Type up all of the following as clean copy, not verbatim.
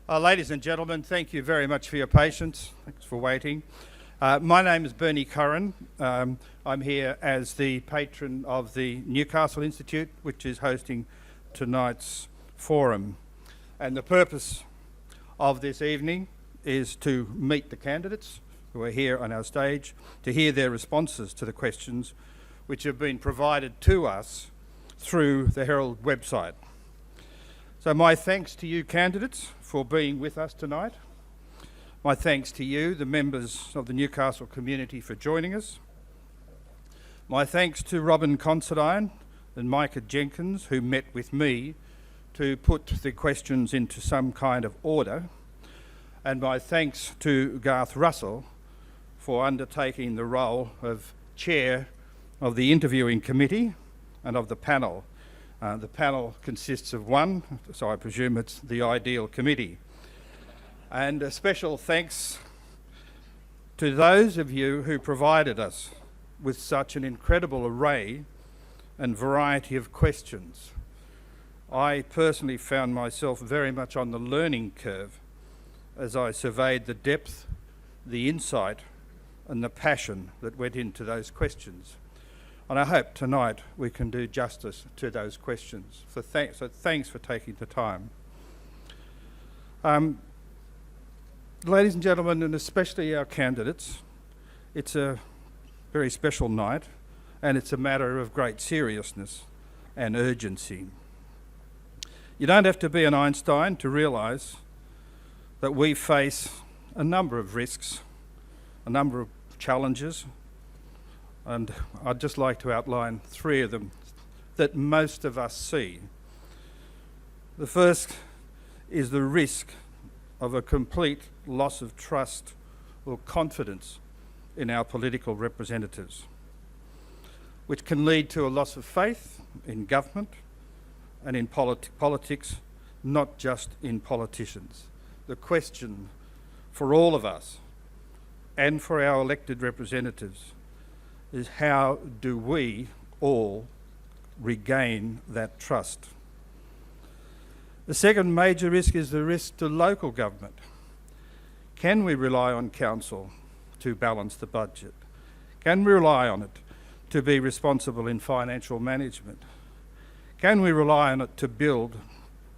Ladies and gentlemen, thank you very much for your patience. Thanks for waiting. My name is Bernie Curran. I'm here as the patron of the Newcastle Institute, which is hosting tonight's forum. And the purpose of this evening is to meet the candidates who are here on our stage, to hear their responses to the questions which have been provided to us through the Herald website. So my thanks to you candidates for being with us tonight. My thanks to you, the members of the Newcastle community, for joining us. My thanks to Robin Considine and Micah Jenkins, who met with me to put the questions into some kind of order. And my thanks to Garth Russell for undertaking the role of chair of the interviewing committee and of the panel. The panel consists of one, so I presume it's the ideal committee. And a special thanks to those of you who provided us with such an incredible array and variety of questions. I personally found myself very much on the learning curve as I surveyed the depth, the insight, and the passion that went into those questions. And I hope tonight we can do justice to those questions. So thanks for taking the time. Ladies and gentlemen, and especially our candidates, it's a very special night, and it's a matter of great seriousness and urgency. You don't have to be an Einstein to realise that we face a number of risks, a number of challenges, and I'd just like to outline three of them that most of us see. The first is the risk of a complete loss of trust or confidence in our political representatives, which can lead to a loss of faith in government and in politics, not just in politicians. The question for all of us and for our elected representatives is, how do we all regain that trust? The second major risk is the risk to local government. Can we rely on council to balance the budget? Can we rely on it to be responsible in financial management? Can we rely on it to build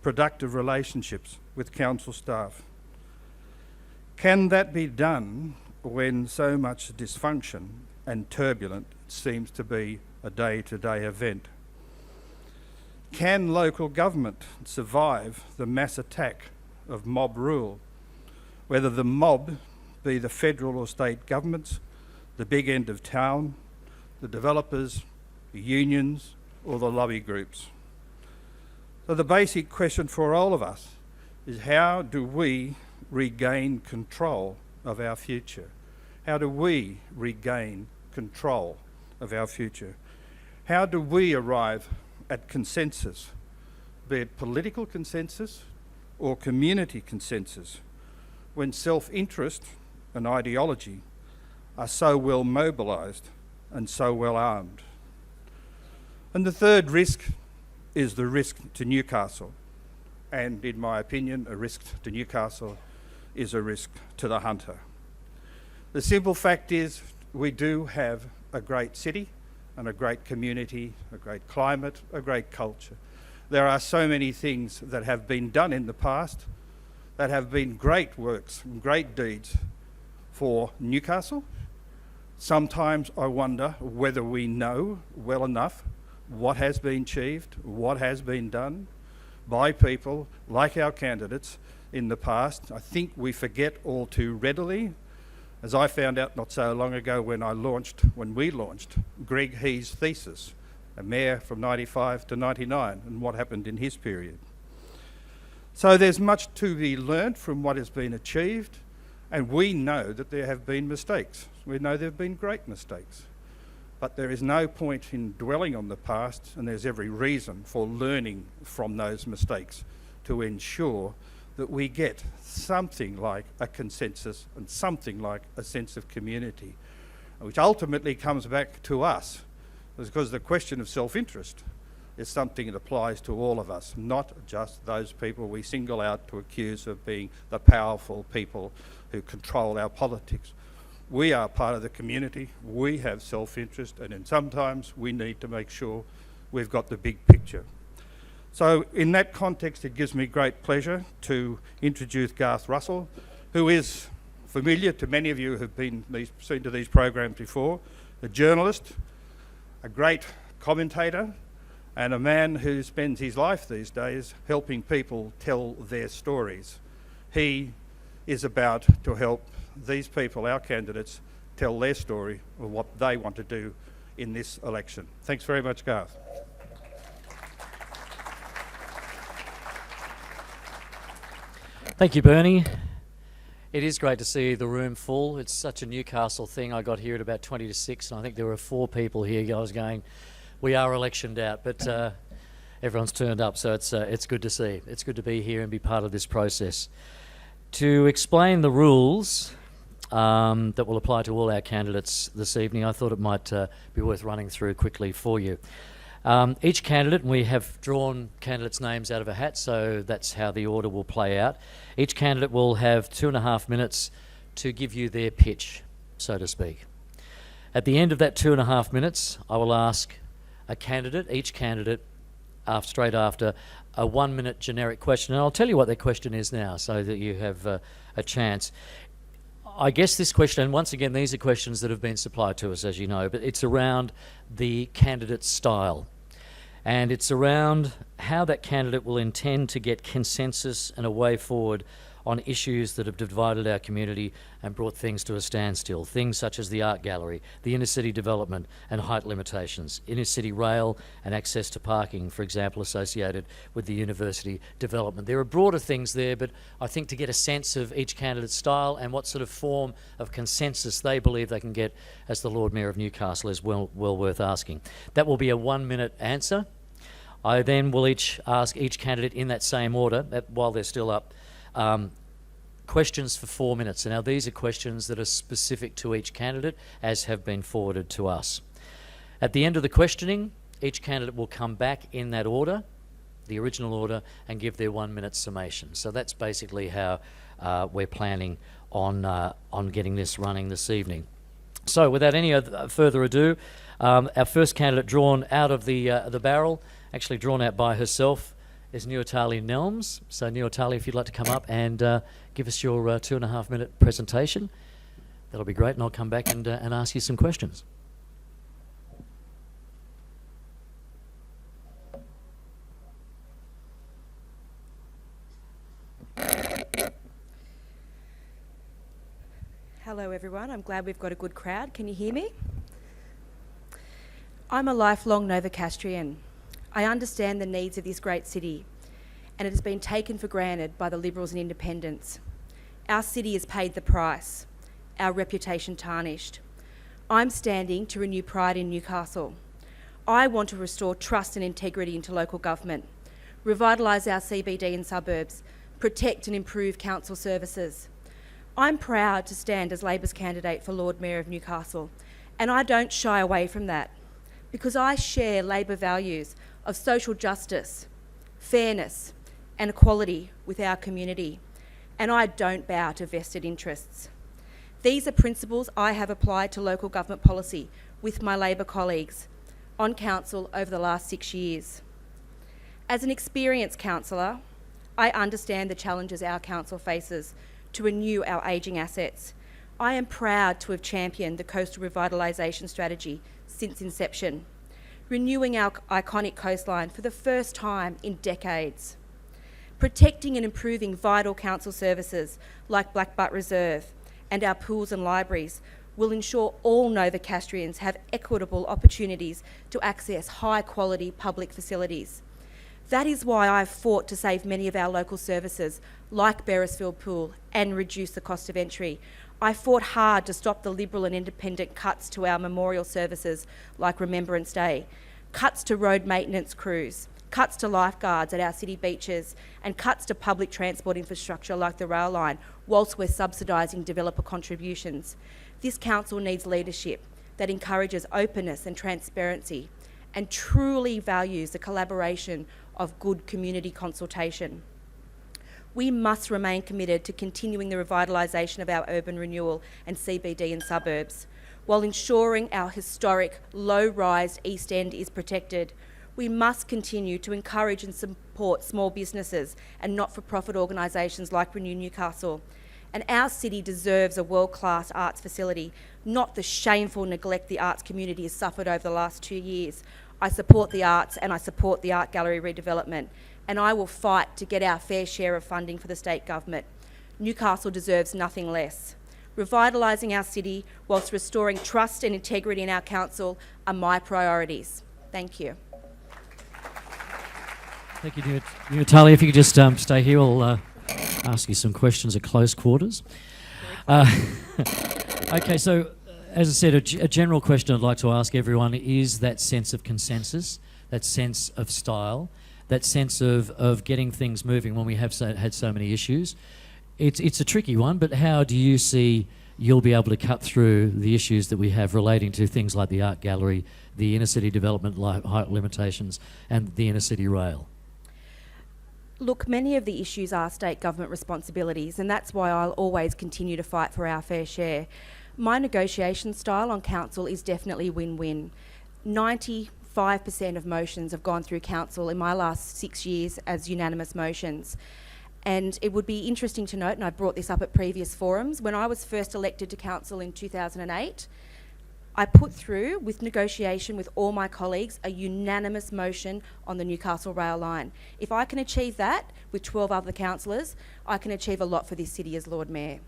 productive relationships with council staff? Can that be done when so much dysfunction and turbulent seems to be a day-to-day event? Can local government survive the mass attack of mob rule, whether the mob be the federal or state governments, the big end of town, the developers, the unions, or the lobby groups? So the basic question for all of us is, how do we regain control of our future? How do we regain control of our future? How do we arrive at consensus, be it political consensus or community consensus, when self-interest and ideology are so well mobilised and so well armed? And the third risk is the risk to Newcastle. And in my opinion, a risk to Newcastle is a risk to the hunter. The simple fact is, we do have a great city and a great community, a great climate, a great culture. There are so many things that have been done in the past that have been great works and great deeds for Newcastle. Sometimes I wonder whether we know well enough what has been achieved, what has been done by people like our candidates in the past. I think we forget all too readily, as I found out not so long ago when we launched Greg He's thesis, a mayor from 95 to 99, and what happened in his period. So there's much to be learnt from what has been achieved, and we know that there have been mistakes. We know there have been great mistakes, but there is no point in dwelling on the past, and there's every reason for learning from those mistakes to ensure that we get something like a consensus and something like a sense of community, which ultimately comes back to us, because the question of self-interest is something that applies to all of us, not just those people we single out to accuse of being the powerful people who control our politics. We are part of the community, we have self-interest, and then sometimes we need to make sure we've got the big picture. So in that context, it gives me great pleasure to introduce Garth Russell, who is familiar to many of you who have been seen to these programs before, a journalist, a great commentator, and a man who spends his life these days helping people tell their stories. He is about to help these people, our candidates, tell their story of what they want to do in this election. Thanks very much, Garth. Thank you, Bernie. It is great to see the room full. It's such a Newcastle thing. I got here at about 20 to 6, and I think there were 4 people here. I was going, we are electioned out, but everyone's turned up, so it's good to see. It's good to be here and be part of this process. To explain the rules that will apply to all our candidates this evening, I thought it might be worth running through quickly for you. Each candidate, and we have drawn candidates' names out of a hat, so that's how the order will play out. Each candidate will have 2.5 minutes to give you their pitch, so to speak. At the end of that 2.5 minutes, I will ask each candidate, straight after, a 1-minute generic question, and I'll tell you what their question is now, so that you have a chance. I guess this question, and once again, these are questions that have been supplied to us, as you know, but it's around the candidate's style. And it's around how that candidate will intend to get consensus and a way forward on issues that have divided our community and brought things to a standstill. Things such as the art gallery, the inner city development and height limitations, inner city rail and access to parking, for example, associated with the university development. There are broader things there, but I think to get a sense of each candidate's style and what sort of form of consensus they believe they can get as the Lord Mayor of Newcastle is well worth asking. That will be a 1-minute answer. I then will ask each candidate in that same order, while they're still up, questions for 4 minutes. And now these are questions that are specific to each candidate, as have been forwarded to us. At the end of the questioning, each candidate will come back in that order, the original order, and give their 1-minute summation. So that's basically how we're planning on getting this running this evening. So without any further ado, our first candidate drawn out of the barrel, actually drawn out by herself, is Nuatali Nelms. So Nuatali, if you'd like to come up and give us your 2.5-minute presentation, that'll be great, and I'll come back and ask you some questions. Hello everyone, I'm glad we've got a good crowd. Can you hear me? I'm a lifelong Novocastrian. I understand the needs of this great city, and it has been taken for granted by the Liberals and Independents. Our city has paid the price, our reputation tarnished. I'm standing to renew pride in Newcastle. I want to restore trust and integrity into local government, revitalise our CBD and suburbs, protect and improve council services. I'm proud to stand as Labor's candidate for Lord Mayor of Newcastle, and I don't shy away from that, because I share Labor values of social justice, fairness and equality with our community, and I don't bow to vested interests. These are principles I have applied to local government policy with my Labor colleagues on council over the last 6 years. As an experienced councillor, I understand the challenges our council faces to renew our ageing assets. I am proud to have championed the coastal revitalisation strategy since inception, renewing our iconic coastline for the first time in decades, protecting and improving vital council services like Black Butt Reserve and our pools and libraries will ensure all Novocastrians have equitable opportunities to access high-quality public facilities. That is why I've fought to save many of our local services, like Beresfield Pool, and reduce the cost of entry. I fought hard to stop the Liberal and Independent cuts to our memorial services, like Remembrance Day, cuts to road maintenance crews, cuts to lifeguards at our city beaches, and cuts to public transport infrastructure like the rail line, whilst we're subsidising developer contributions. This council needs leadership that encourages openness and transparency, and truly values the collaboration of good community consultation. We must remain committed to continuing the revitalisation of our urban renewal and CBD and suburbs, while ensuring our historic low-rise East End is protected. We must continue to encourage and support small businesses and not-for-profit organisations like Renew Newcastle. And our city deserves a world-class arts facility, not the shameful neglect the arts community has suffered over the last 2 years. I support the arts and I support the art gallery redevelopment, and I will fight to get our fair share of funding for the state government. Newcastle deserves nothing less. Revitalising our city whilst restoring trust and integrity in our council are my priorities. Thank you. Thank you, Nuatali. If you could just stay here, I'll ask you some questions at close quarters. Okay, so as I said, a general question I'd like to ask everyone is that sense of consensus, that sense of style, that sense of getting things moving when we have had so many issues. It's a tricky one, but how do you see you'll be able to cut through the issues that we have relating to things like the art gallery, the inner city development height limitations, and the inner city rail? Look, many of the issues are state government responsibilities, and that's why I'll always continue to fight for our fair share. My negotiation style on council is definitely win-win. 95% of motions have gone through council in my last 6 years as unanimous motions. And it would be interesting to note, and I brought this up at previous forums, when I was first elected to council in 2008, I put through, with negotiation with all my colleagues, a unanimous motion on the Newcastle rail line. If I can achieve that with 12 other councillors, I can achieve a lot for this city as Lord Mayor.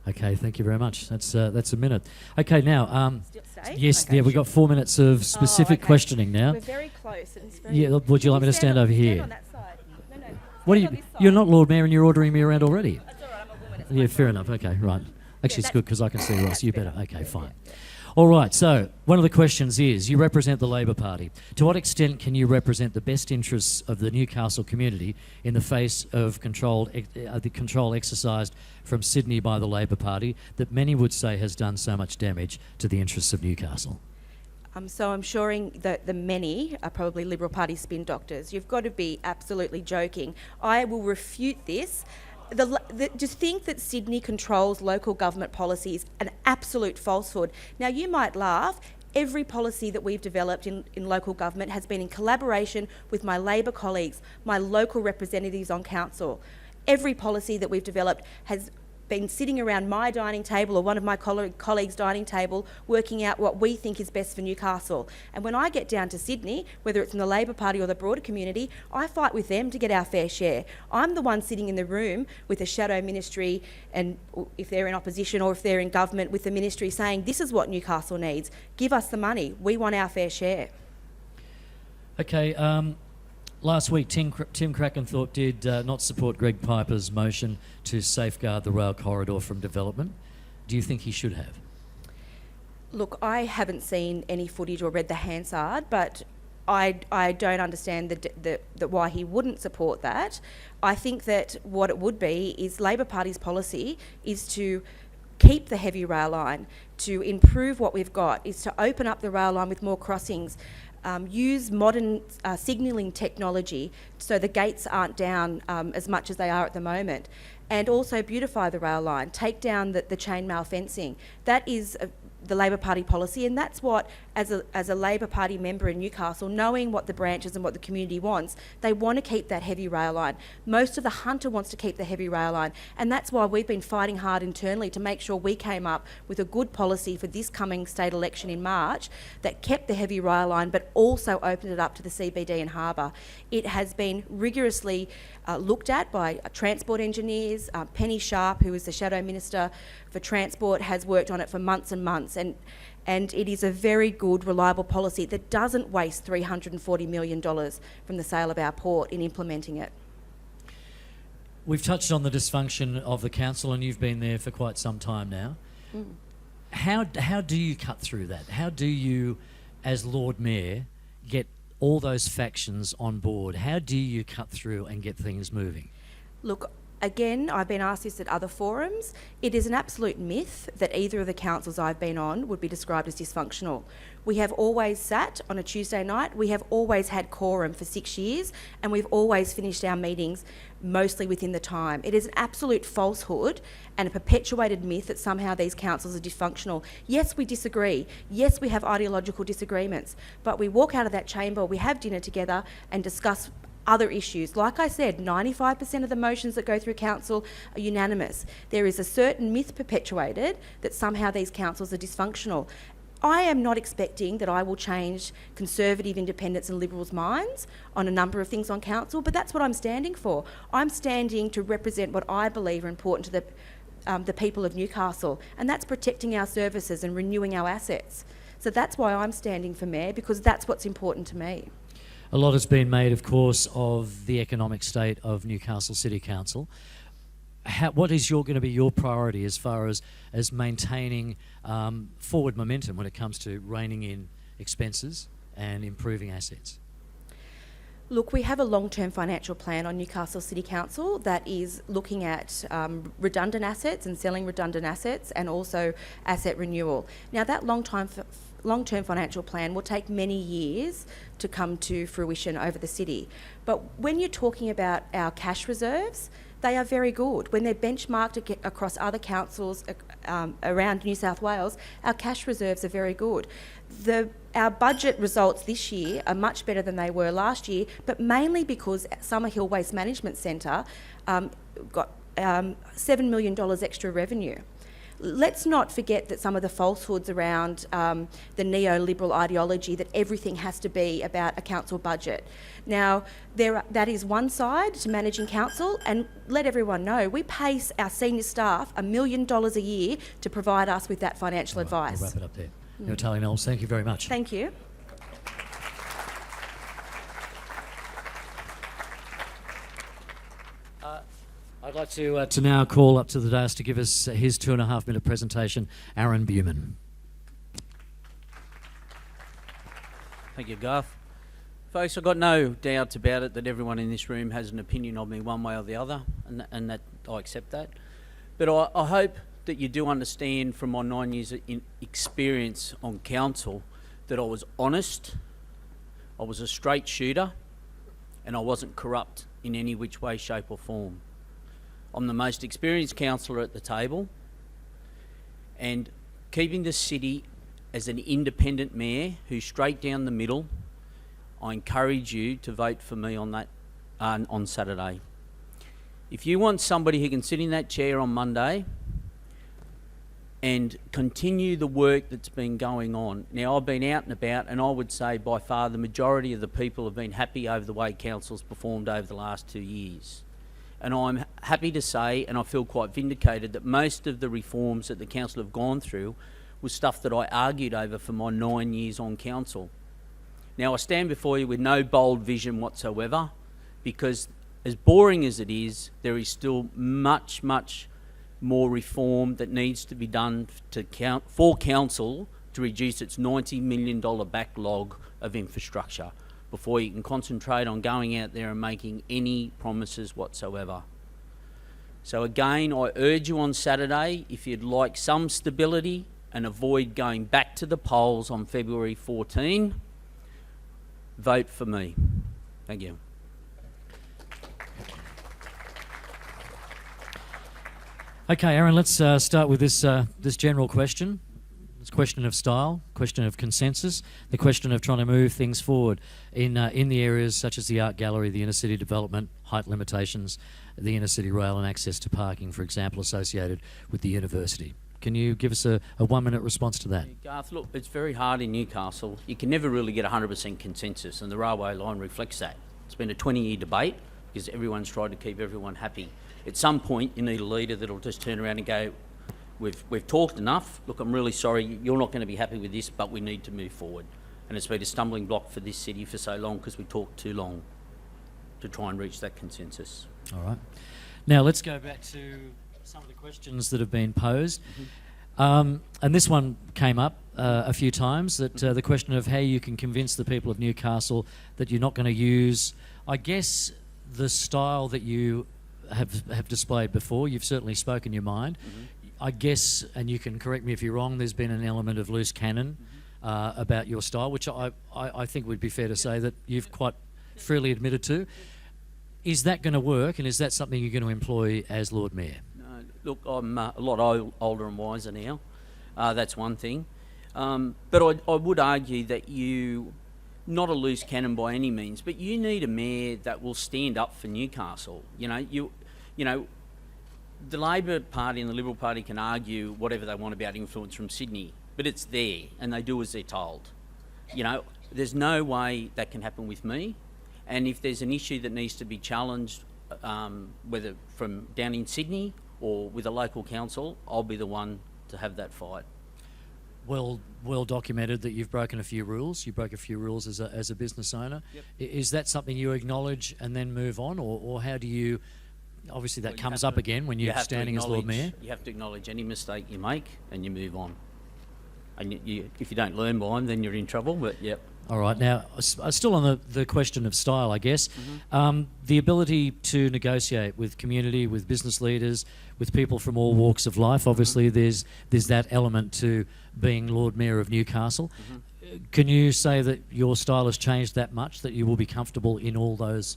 Okay, thank you very much. That's a minute. Okay, now, Still stay? yes, Okay, yeah, we've got 4 minutes of specific questioning now. We're very close. And it's very Yeah, would you like me to stand over here? Stand on that side. No. What are stand you? on this side. You're not Lord Mayor, and you're ordering me around already. That's all right, I'm a woman. It's Yeah, my fair fault. enough. Okay, right. Actually, it's that's- good because I can see Ross. that's You better. better. Okay, Yeah, fine. yeah. All right. So one of the questions is: you represent the Labor Party. To what extent can you represent the best interests of the Newcastle community in the face of the control exercised from Sydney by the Labor Party that many would say has done so much damage to the interests of Newcastle? So I'm sure that the many are probably Liberal Party spin doctors. You've got to be absolutely joking. I will refute this. To think that Sydney controls local government policy is an absolute falsehood. Now, you might laugh. Every policy that we've developed in local government has been in collaboration with my Labor colleagues, my local representatives on council. Every policy that we've developed has been sitting around my dining table or one of my colleagues' dining table working out what we think is best for Newcastle. And when I get down to Sydney, whether it's in the Labor Party or the broader community, I fight with them to get our fair share. I'm the one sitting in the room with a shadow ministry, and if they're in opposition or if they're in government, with the ministry saying, this is what Newcastle needs. Give us the money. We want our fair share. Okay. Last week, Tim Crackenthorpe did not support Greg Piper's motion to safeguard the rail corridor from development. Do you think he should have? Look, I haven't seen any footage or read the Hansard, but I don't understand the why he wouldn't support that. I think that what it would be is Labor Party's policy is to keep the heavy rail line, to improve what we've got, is to open up the rail line with more crossings, use modern signalling technology so the gates aren't down as much as they are at the moment, and also beautify the rail line, take down the chainmail fencing. That is the Labor Party policy, and that's what, as a Labor Party member in Newcastle, knowing what the branches and what the community wants, they want to keep that heavy rail line. Most of the Hunter wants to keep the heavy rail line, and that's why we've been fighting hard internally to make sure we came up with a good policy for this coming state election in March that kept the heavy rail line but also opened it up to the CBD and Harbour. It has been rigorously looked at by transport engineers. Penny Sharp, who is the Shadow Minister for Transport, has worked on it for months and months, and it is a very good, reliable policy that doesn't waste $340 million from the sale of our port in implementing it. We've touched on the dysfunction of the council, and you've been there for quite some time now. How do you cut through that? How do you, as Lord Mayor, get all those factions on board? How do you cut through and get things moving? Look, again, I've been asked this at other forums. It is an absolute myth that either of the councils I've been on would be described as dysfunctional. We have always sat on a Tuesday night. We have always had quorum for 6 years, and we've always finished our meetings mostly within the time. It is an absolute falsehood and a perpetuated myth that somehow these councils are dysfunctional. Yes, we disagree. Yes, we have ideological disagreements, but we walk out of that chamber, we have dinner together and discuss other issues. Like I said, 95% of the motions that go through council are unanimous. There is a certain myth perpetuated that somehow these councils are dysfunctional. I am not expecting that I will change Conservative, Independents and Liberals' minds on a number of things on council, but that's what I'm standing for. I'm standing to represent what I believe are important to the people of Newcastle, and that's protecting our services and renewing our assets. So that's why I'm standing for Mayor, because that's what's important to me. A lot has been made, of course, of the economic state of Newcastle City Council. What is going to be your priority as far as maintaining forward momentum when it comes to reining in expenses and improving assets? Look, we have a long-term financial plan on Newcastle City Council that is looking at redundant assets and selling redundant assets, and also asset renewal. Now, that long-term financial plan will take many years to come to fruition over the city. But when you're talking about our cash reserves, they are very good. When they're benchmarked across other councils around New South Wales, our cash reserves are very good. Our budget results this year are much better than they were last year, but mainly because Summerhill Waste Management Centre got $7 million extra revenue. Let's not forget that some of the falsehoods around the neoliberal ideology that everything has to be about a council budget. Now, that is one side to managing council, and let everyone know, we pay our senior staff $1 million a year to provide us with that financial advice. We'll wrap it up there. Nuatali, Nelms, thank you very much. Thank you. I'd like to now call up to the dais to give us his 2.5 minute presentation, Aaron Buman. Thank you, Garth. Folks, I've got no doubt about it that everyone in this room has an opinion of me one way or the other, and that I accept that. But I hope that you do understand from my 9 years in experience on council that I was honest, I was a straight shooter, and I wasn't corrupt in any which way, shape or form. I'm the most experienced councillor at the table, and keeping the city as an independent mayor who's straight down the middle, I encourage you to vote for me on that on Saturday. If you want somebody who can sit in that chair on Monday and continue the work that's been going on. Now, I've been out and about, and I would say by far the majority of the people have been happy over the way council's performed over the last 2 years. And I'm happy to say, and I feel quite vindicated, that most of the reforms that the council have gone through was stuff that I argued over for my 9 years on council. Now, I stand before you with no bold vision whatsoever, because as boring as it is, there is still much, much more reform that needs to be done for council to reduce its $90 million backlog of infrastructure before you can concentrate on going out there and making any promises whatsoever. So again, I urge you on Saturday, if you'd like some stability and avoid going back to the polls on February 14, vote for me. Thank you. Okay, Aaron, let's start with this general question. It's a question of style, question of consensus, the question of trying to move things forward in the areas such as the art gallery, the inner city development, height limitations, the inner city rail and access to parking, for example, associated with the university. Can you give us a 1 minute response to that? Garth, look, it's very hard in Newcastle. You can never really get 100% consensus, and the railway line reflects that. It's been a 20-year debate because everyone's tried to keep everyone happy. At some point, you need a leader that'll just turn around and go, We've talked enough. Look, I'm really sorry. You're not going to be happy with this, but we need to move forward. And it's been a stumbling block for this city for so long because we talked too long to try and reach that consensus. All right. Now let's go back to some of the questions that have been posed. And this one came up a few times, that the question of how you can convince the people of Newcastle that you're not going to use, I guess, the style that you have displayed before. You've certainly spoken your mind. I guess, and you can correct me if you're wrong, there's been an element of loose cannon about your style, which I think would be fair to say that you've quite freely admitted to. Is that going to work, and is that something you're going to employ as Lord Mayor? No, look, I'm a lot older and wiser now. That's one thing. But I would argue that not a loose cannon by any means, but you need a mayor that will stand up for Newcastle. You know, the Labor Party and the Liberal Party can argue whatever they want about influence from Sydney, but it's there, and they do as they're told. You know, there's no way that can happen with me. And if there's an issue that needs to be challenged, whether from down in Sydney or with a local council, I'll be the one to have that fight. Well documented that you've broken a few rules. You broke a few rules as a business owner. Yep. Is that something you acknowledge and then move on, or how do you? Obviously, that comes up again when you're standing as Lord Mayor. You have to acknowledge any mistake you make, and you move on. And if you don't learn by them, then you're in trouble. But yep. All right. Now, still on the question of style, I guess, the ability to negotiate with community, with business leaders, with people from all walks of life. Obviously, there's that element to being Lord Mayor of Newcastle. Can you say that your style has changed that much that you will be comfortable in all those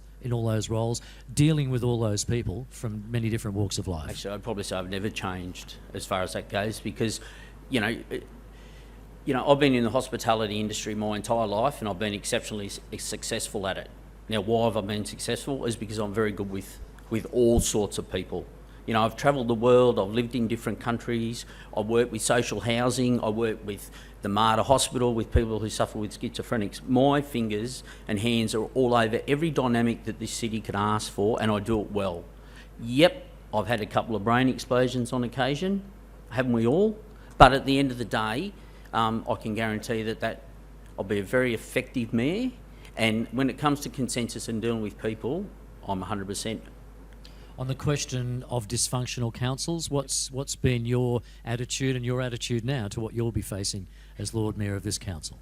roles, dealing with all those people from many different walks of life? Actually, I'd probably say I've never changed as far as that goes, because, you know, I've been in the hospitality industry my entire life, and I've been exceptionally successful at it. Now, why have I been successful? Is because I'm very good with all sorts of people. You know, I've travelled the world, I've lived in different countries, I've worked with social housing, I work with the Mater Hospital, with people who suffer with schizophrenics. My fingers and hands are all over every dynamic that this city can ask for, and I do it well. Yep, I've had a couple of brain explosions on occasion, haven't we all? But at the end of the day, I can guarantee that I'll be a very effective mayor, and when it comes to consensus and dealing with people, I'm 100%. On the question of dysfunctional councils, what's been your attitude and your attitude now to what you'll be facing as Lord Mayor of this council?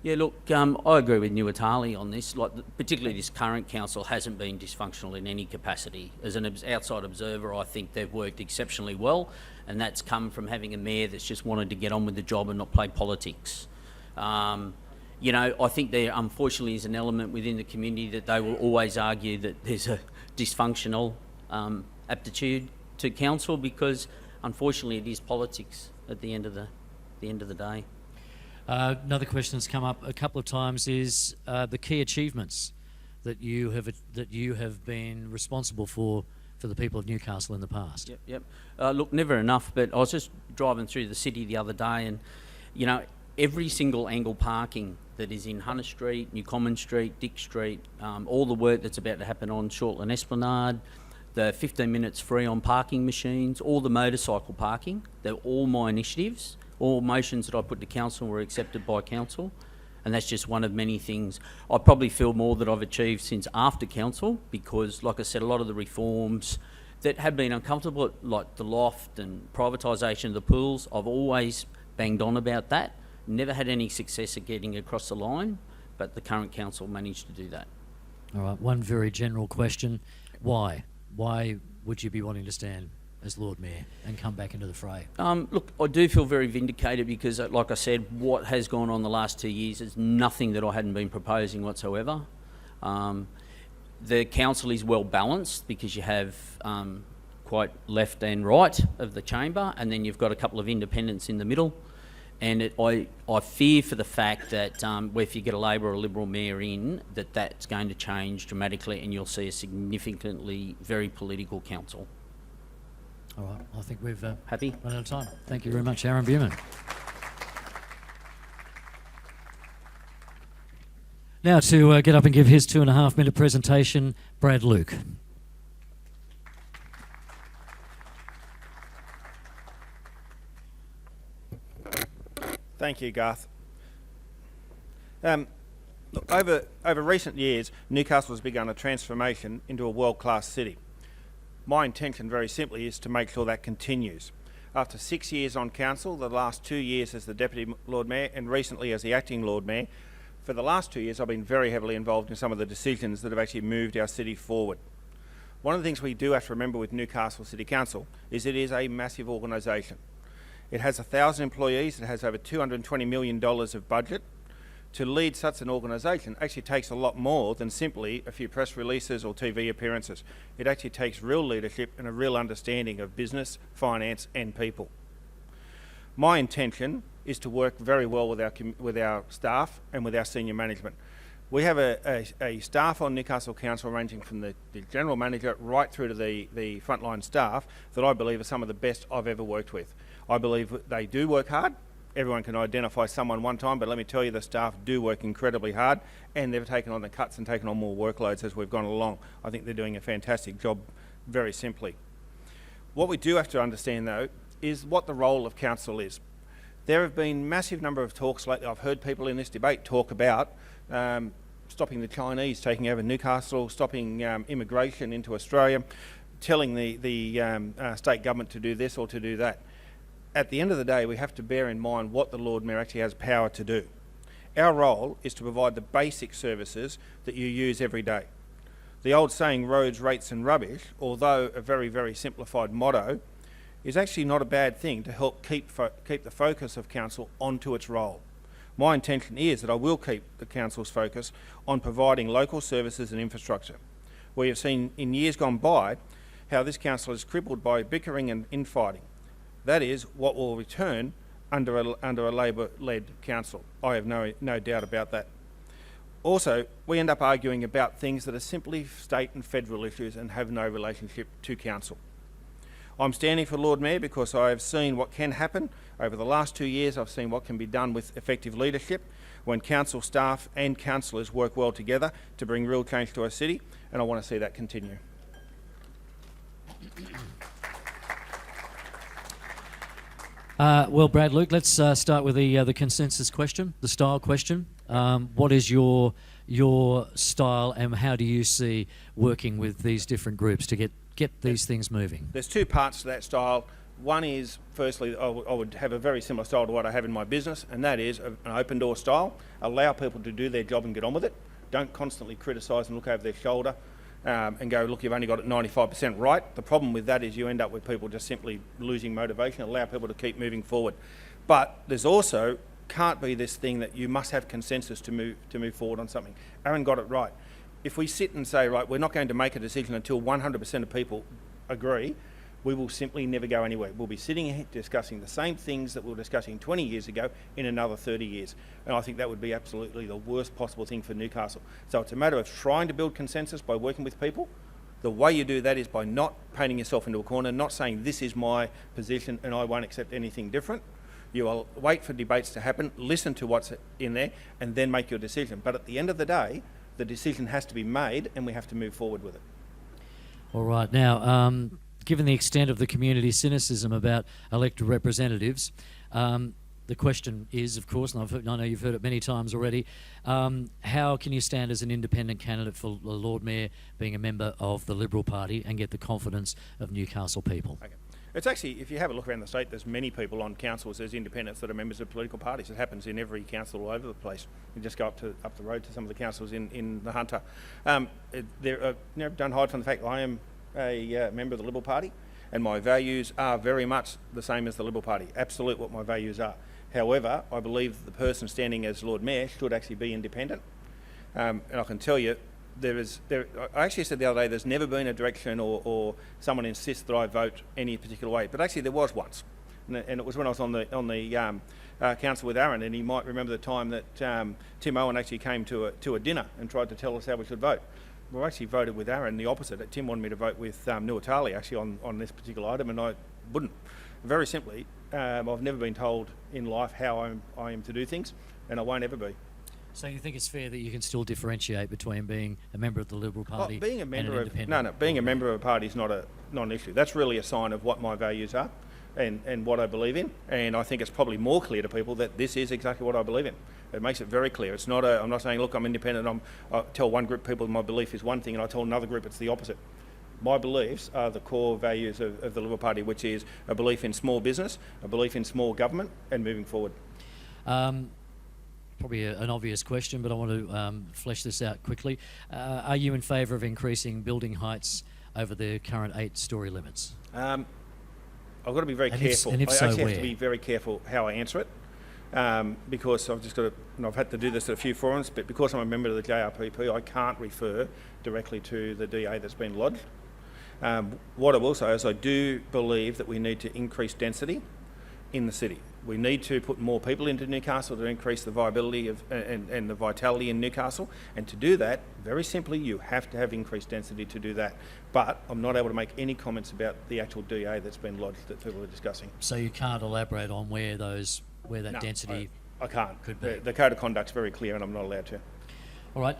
Yeah, look, I agree with Nuatali on this. Like, particularly this current council hasn't been dysfunctional in any capacity. As an outside observer, I think they've worked exceptionally well, and that's come from having a mayor that's just wanted to get on with the job and not play politics. You know, I think there unfortunately is an element within the community that they will always argue that there's a dysfunctional aptitude to council, because unfortunately it is politics at the end of the day. Another question that's come up a couple of times is the key achievements that you have been responsible for the people of Newcastle in the past. Yep. Look, never enough. But I was just driving through the city the other day, and you know, every single angle parking that is in Hunter Street, New Common Street, Dick Street, all the work that's about to happen on Shortland Esplanade, the 15 minutes free on parking machines, all the motorcycle parking, they're all my initiatives. All motions that I put to council were accepted by council, and that's just one of many things. I probably feel more that I've achieved since after council, because, like I said, a lot of the reforms that have been uncomfortable, like the loft and privatisation of the pools, I've always banged on about that. Never had any success at getting across the line, but the current council managed to do that. All right, one very general question. Why? Why would you be wanting to stand as Lord Mayor and come back into the fray? Look, I do feel very vindicated because, like I said, what has gone on the last 2 years is nothing that I hadn't been proposing whatsoever. The council is well balanced because you have quite left and right of the chamber, and then you've got a couple of independents in the middle. And I fear for the fact that if you get a Labor or a Liberal mayor in, that's going to change dramatically, and you'll see a significantly very political council. All right, I think we've Happy? run out of time. Thank you very much, Aaron Buman. Now to get up and give his 2.5 minute presentation, Brad Luke. Thank you, Garth. Look, over recent years, Newcastle has begun a transformation into a world-class city. My intention, very simply, is to make sure that continues. After 6 years on council, the last 2 years as the Deputy Lord Mayor and recently as the Acting Lord Mayor, for the last 2 years I've been very heavily involved in some of the decisions that have actually moved our city forward. One of the things we do have to remember with Newcastle City Council is it is a massive organisation. It has 1,000 employees. It has over $220 million of budget. To lead such an organisation actually takes a lot more than simply a few press releases or TV appearances. It actually takes real leadership and a real understanding of business, finance and people. My intention is to work very well with our staff and with our senior management. We have a staff on Newcastle Council ranging from the General Manager right through to the frontline staff that I believe are some of the best I've ever worked with. I believe they do work hard. Everyone can identify someone one time, but let me tell you, the staff do work incredibly hard, and they've taken on the cuts and taken on more workloads as we've gone along. I think they're doing a fantastic job, very simply. What we do have to understand, though, is what the role of council is. There have been massive number of talks lately. I've heard people in this debate talk about stopping the Chinese taking over Newcastle, stopping immigration into Australia, telling the state government to do this or to do that. At the end of the day, we have to bear in mind what the Lord Mayor actually has power to do. Our role is to provide the basic services that you use every day. The old saying, roads, rates and rubbish, although a very, very simplified motto, is actually not a bad thing to help keep the focus of council onto its role. My intention is that I will keep the council's focus on providing local services and infrastructure. We have seen in years gone by how this council is crippled by bickering and infighting. That is what will return under a Labor-led council. I have no doubt about that. Also, we end up arguing about things that are simply state and federal issues and have no relationship to council. I'm standing for Lord Mayor because I have seen what can happen. Over the last 2 years, I've seen what can be done with effective leadership when council staff and councillors work well together to bring real change to our city, and I want to see that continue. Well, Brad, Luke, let's start with the consensus question, the style question. What is your style, and how do you see working with these different groups to get these things moving? There's two parts to that style. One is, firstly, I would have a very similar style to what I have in my business, and that is an open door style. Allow people to do their job and get on with it. Don't constantly criticise and look over their shoulder and go, look, you've only got it 95% right. The problem with that is you end up with people just simply losing motivation. Allow people to keep moving forward. But there's also can't be this thing that you must have consensus to move forward on something. Aaron got it right. If we sit and say, right, we're not going to make a decision until 100% of people agree, we will simply never go anywhere. We'll be sitting here discussing the same things that we were discussing 20 years ago in another 30 years. And I think that would be absolutely the worst possible thing for Newcastle. So it's a matter of trying to build consensus by working with people. The way you do that is by not painting yourself into a corner, not saying this is my position and I won't accept anything different. You will wait for debates to happen, listen to what's in there, and then make your decision. But at the end of the day, the decision has to be made and we have to move forward with it. All right. Now, given the extent of the community cynicism about elected representatives, the question is, of course, and I know you've heard it many times already, how can you stand as an independent candidate for the Lord Mayor, being a member of the Liberal Party, and get the confidence of Newcastle people? Okay. It's actually, if you have a look around the state, there's many people on councils as independents that are members of political parties. It happens in every council all over the place. You just go up the road to some of the councils in the Hunter. Don't hide from the fact I am a member of the Liberal Party, and my values are very much the same as the Liberal Party. Absolute what my values are. However, I believe the person standing as Lord Mayor should actually be independent. And I can tell you, I actually said the other day, there's never been a direction or someone insists that I vote any particular way. But actually there was once. And it was when I was on the council with Aaron, and he might remember the time that Tim Owen actually came to a dinner and tried to tell us how we should vote. We actually voted with Aaron the opposite. Tim wanted me to vote with Nuatali actually on this particular item, and I wouldn't. Very simply, I've never been told in life how I am to do things, and I won't ever be. So you think it's fair that you can still differentiate between being a member of the Liberal Party being a member and an independent? being a member of a party is not an issue. That's really a sign of what my values are and what I believe in, and I think it's probably more clear to people that this is exactly what I believe in. It makes it very clear. It's not I'm not saying, look, I'm independent, I tell one group of people my belief is one thing and I tell another group it's the opposite. My beliefs are the core values of the Liberal Party, which is a belief in small business, a belief in small government and moving forward. Probably an obvious question, but I want to flesh this out quickly. Are you in favour of increasing building heights over the current 8-storey limits? I've got to be very careful. And if I so, actually have where? to be very careful how I answer it, because I've just got to, and I've had to do this at a few forums, but because I'm a member of the JRPP, I can't refer directly to the DA that's been lodged. What I will say is I do believe that we need to increase density in the city. We need to put more people into Newcastle to increase the viability of and the vitality in Newcastle. And to do that, very simply, you have to have increased density to do that. But I'm not able to make any comments about the actual DA that's been lodged that people are discussing. So you can't elaborate on where that No, density. I can't. Could be. The code of conduct's very clear, and I'm not allowed to. All right.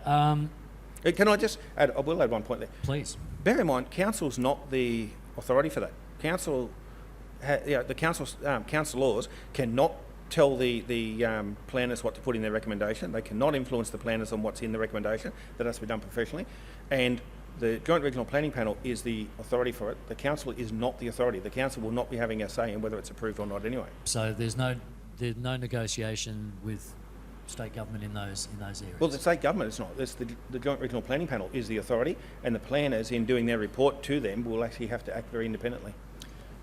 Can I just add? I will add one point there. Please. Bear in mind, council's not the authority for that. Council, the councillors cannot tell the planners what to put in their recommendation. They cannot influence the planners on what's in the recommendation. That has to be done professionally. And the Joint Regional Planning Panel is the authority for it. The council is not the authority. The council will not be having a say in whether it's approved or not anyway. So there's no negotiation with state government in those areas. Well, the state government is not. It's the Joint Regional Planning Panel is the authority, and the planners, in doing their report to them, will actually have to act very independently.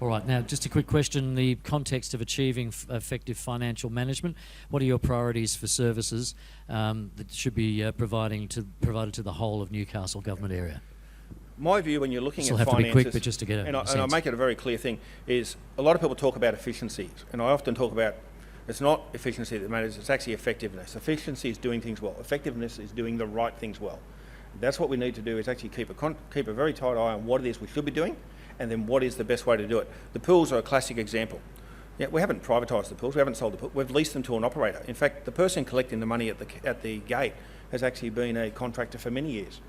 All right. Now, just a quick question: the context of achieving effective financial management. What are your priorities for services that should be provided to the whole of Newcastle government area? My view, when you're looking Still at have finances, to be quick, but just to get a and I sense. make it a very clear thing, is a lot of people talk about efficiencies, and I often talk about it's not efficiency that matters, it's actually effectiveness. Efficiency is doing things well. Effectiveness is doing the right things well. That's what we need to do, is actually keep a very tight eye on what it is we should be doing, and then what is the best way to do it. The pools are a classic example. Yeah, we haven't privatised the pools, we haven't sold the pools, we've leased them to an operator. In fact, the person collecting the money at the gate has actually been a contractor for many years.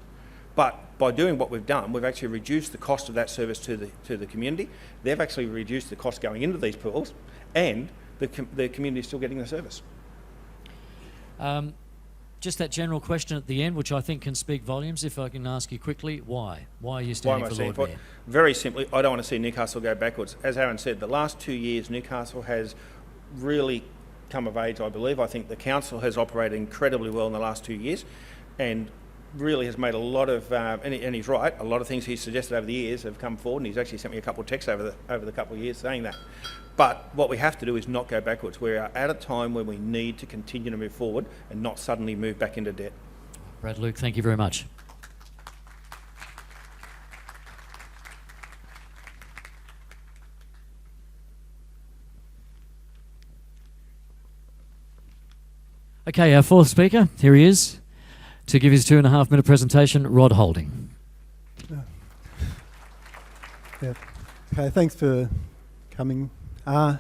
But by doing what we've done, we've actually reduced the cost of that service to the community. They've actually reduced the cost going into these pools, and the community is still getting the service. Just that general question at the end, which I think can speak volumes, if I can ask you quickly, why? Why are you standing for Lord Mayor? Very simply, I don't want to see Newcastle go backwards. As Aaron said, the last 2 years, Newcastle has really come of age, I believe. I think the council has operated incredibly well in the last 2 years, and really has made a lot of, and he's right, a lot of things he's suggested over the years have come forward, and he's actually sent me a couple of texts over the couple of years saying that. But what we have to do is not go backwards. We are at a time where we need to continue to move forward and not suddenly move back into debt. Brad Luke, thank you very much. Okay, our fourth speaker, here he is, to give his 2.5 minute presentation, Rod Holding. Yeah. Okay, thanks for coming. I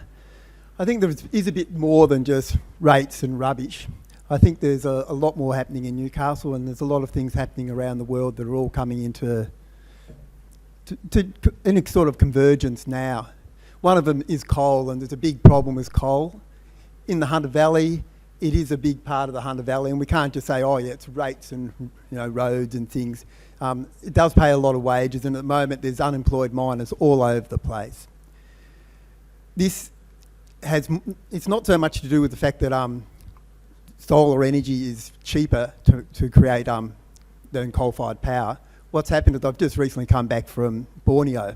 think there is a bit more than just rates and rubbish. I think there's a lot more happening in Newcastle, and there's a lot of things happening around the world that are all coming into in a sort of convergence now. One of them is coal, and there's a big problem with coal. In the Hunter Valley, it is a big part of the Hunter Valley, and we can't just say, oh yeah, it's rates and roads and things. It does pay a lot of wages, and at the moment there's unemployed miners all over the place. It's not so much to do with the fact that solar energy is cheaper to create than coal-fired power. What's happened is I've just recently come back from Borneo,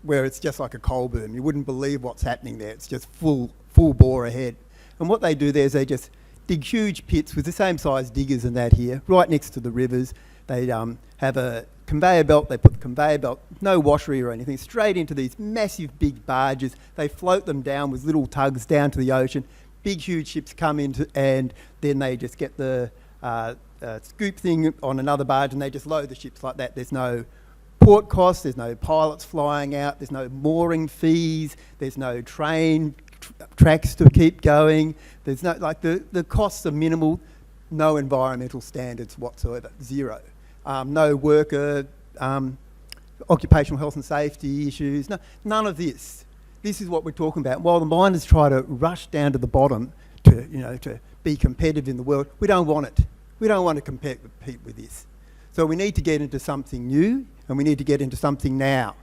where it's just like a coal boom. You wouldn't believe what's happening there. It's just full bore ahead. And what they do there is they just dig huge pits with the same size diggers and that here, right next to the rivers. They have a conveyor belt, they put the conveyor belt, no washery or anything, straight into these massive big barges. They float them down with little tugs down to the ocean. Big huge ships come into, and then they just get the scoop thing on another barge and they just load the ships like that. There's no port costs, there's no pilots flying out, there's no mooring fees, there's no train tracks to keep going. There's no, the costs are minimal, no environmental standards whatsoever, zero. No worker, occupational health and safety issues, none of this. This is what we're talking about. While the miners try to rush down to the bottom to be competitive in the world, we don't want it. We don't want to compete with this. So we need to get into something new, and we need to get into something now.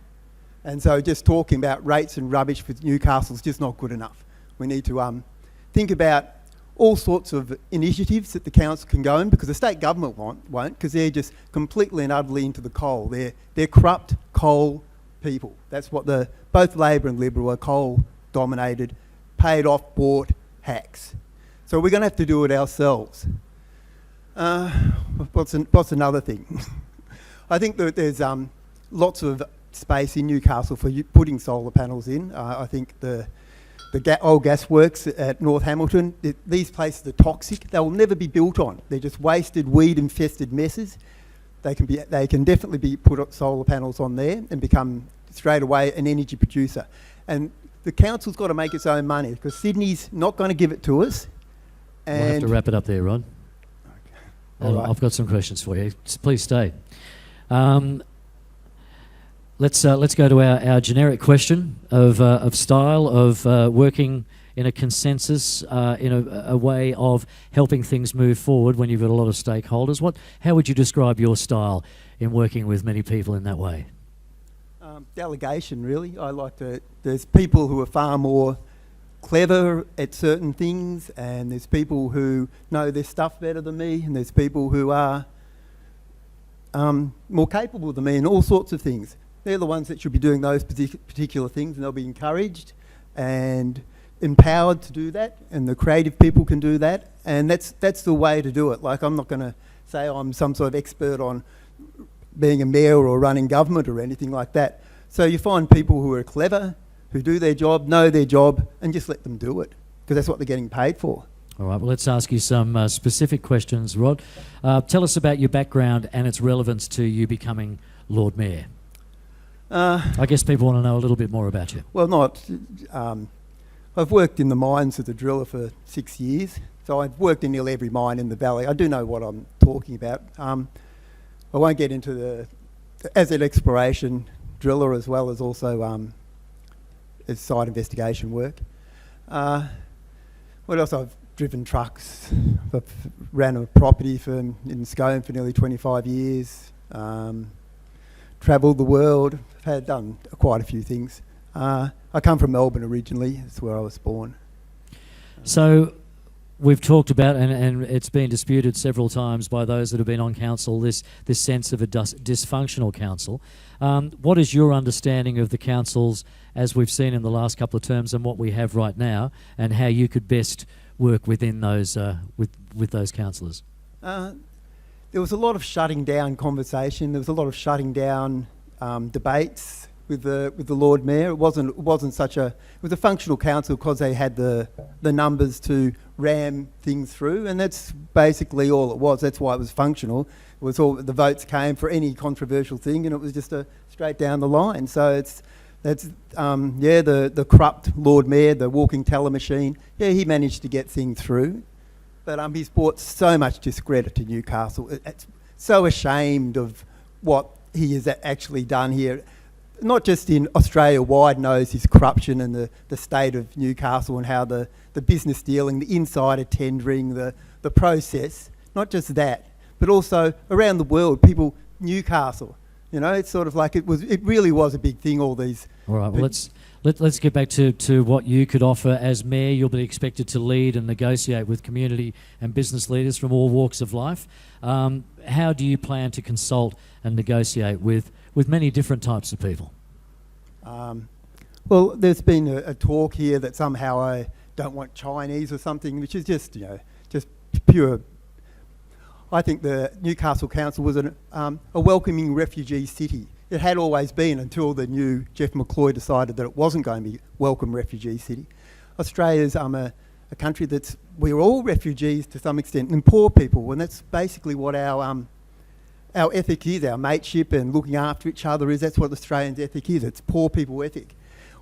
And so just talking about rates and rubbish for Newcastle is just not good enough. We need to think about all sorts of initiatives that the council can go in, because the state government won't, because they're just completely and utterly into the coal. They're corrupt coal people. That's what both Labor and Liberal are coal-dominated, paid-off, bought hacks. So we're going to have to do it ourselves. What's another thing? I think that there's lots of space in Newcastle for putting solar panels in. I think the old gas works at North Hamilton, these places are toxic. They will never be built on. They're just wasted, weed-infested messes. They can definitely be put solar panels on there and become straight away an energy producer. And the council's got to make its own money because Sydney's not going to give it to us. We'll have to wrap it up there, Rod. Okay. Right. I've got some questions for you. Please stay. Let's go to our generic question of style of working in a consensus, in a way of helping things move forward when you've got a lot of stakeholders. How would you describe your style in working with many people in that way? Delegation, really. There's people who are far more clever at certain things, and there's people who know their stuff better than me, and there's people who are more capable than me in all sorts of things. They're the ones that should be doing those particular things, and they'll be encouraged and empowered to do that, and the creative people can do that, and that's the way to do it. Like, I'm not going to say I'm some sort of expert on being a mayor or running government or anything like that. So you find people who are clever, who do their job, know their job, and just let them do it, because that's what they're getting paid for. All right, well, let's ask you some specific questions, Rod. Tell us about your background and its relevance to you becoming Lord Mayor. I guess people want to know a little bit more about you. Well, I've worked in the mines as a driller for 6 years, so I've worked in nearly every mine in the valley. I do know what I'm talking about. I won't get into as an exploration driller as well as also as site investigation work. What else? I've driven trucks. I've ran a property firm in Scone for nearly 25 years. Travelled the world. I've done quite a few things. I come from Melbourne originally. That's where I was born. So we've talked about, and it's been disputed several times by those that have been on council, this sense of a dysfunctional council. What is your understanding of the councils as we've seen in the last couple of terms and what we have right now, and how you could best work within those with those councillors? There was a lot of shutting down conversation. There was a lot of shutting down debates with the Lord Mayor. It wasn't such a. It was a functional council because they had the numbers to ram things through, and that's basically all it was. That's why it was functional. It was all the votes came for any controversial thing, and it was just a straight down the line. So the corrupt Lord Mayor, the walking teller machine. Yeah, he managed to get things through, but he's brought so much discredit to Newcastle. It's so ashamed of what he has actually done here. Not just in Australia-wide knows his corruption and the state of Newcastle and how the business dealing, the insider tendering, the process, not just that, but also around the world, people, Newcastle, it's sort of like it really was a big thing, all these. All right, well, let's get back to what you could offer as Mayor. You'll be expected to lead and negotiate with community and business leaders from all walks of life. How do you plan to consult and negotiate with many different types of people? Well, there's been a talk here that somehow I don't want Chinese or something, which is just pure. I think the Newcastle Council was a welcoming refugee city. It had always been until the new Jeff McCloy decided that it wasn't going to be a welcome refugee city. Australia's a country we're all refugees to some extent, and poor people, and that's basically what our ethic is, our mateship and looking after each other is. That's what Australians' ethic is. It's poor people ethic.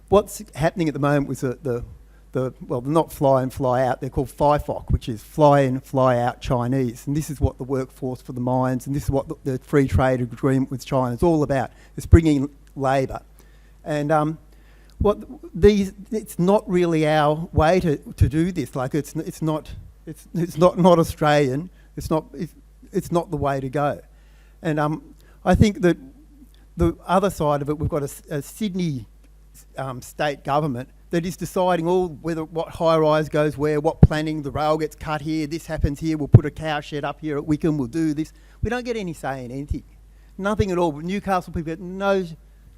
What's happening at the moment with the not fly in, fly out, they're called FIFOC, which is fly in, fly out Chinese. And this is what the workforce for the mines, and this is what the free trade agreement with China is all about. It's bringing labour. And it's not really our way to do this. Like it's not Australian. It's not the way to go. And I think that the other side of it, we've got a Sydney state government that is deciding what high-rise goes where, what planning, the rail gets cut here, this happens here, we'll put a cow shed up here at Wickham, we'll do this. We don't get any say in anything. Nothing at all. Newcastle people get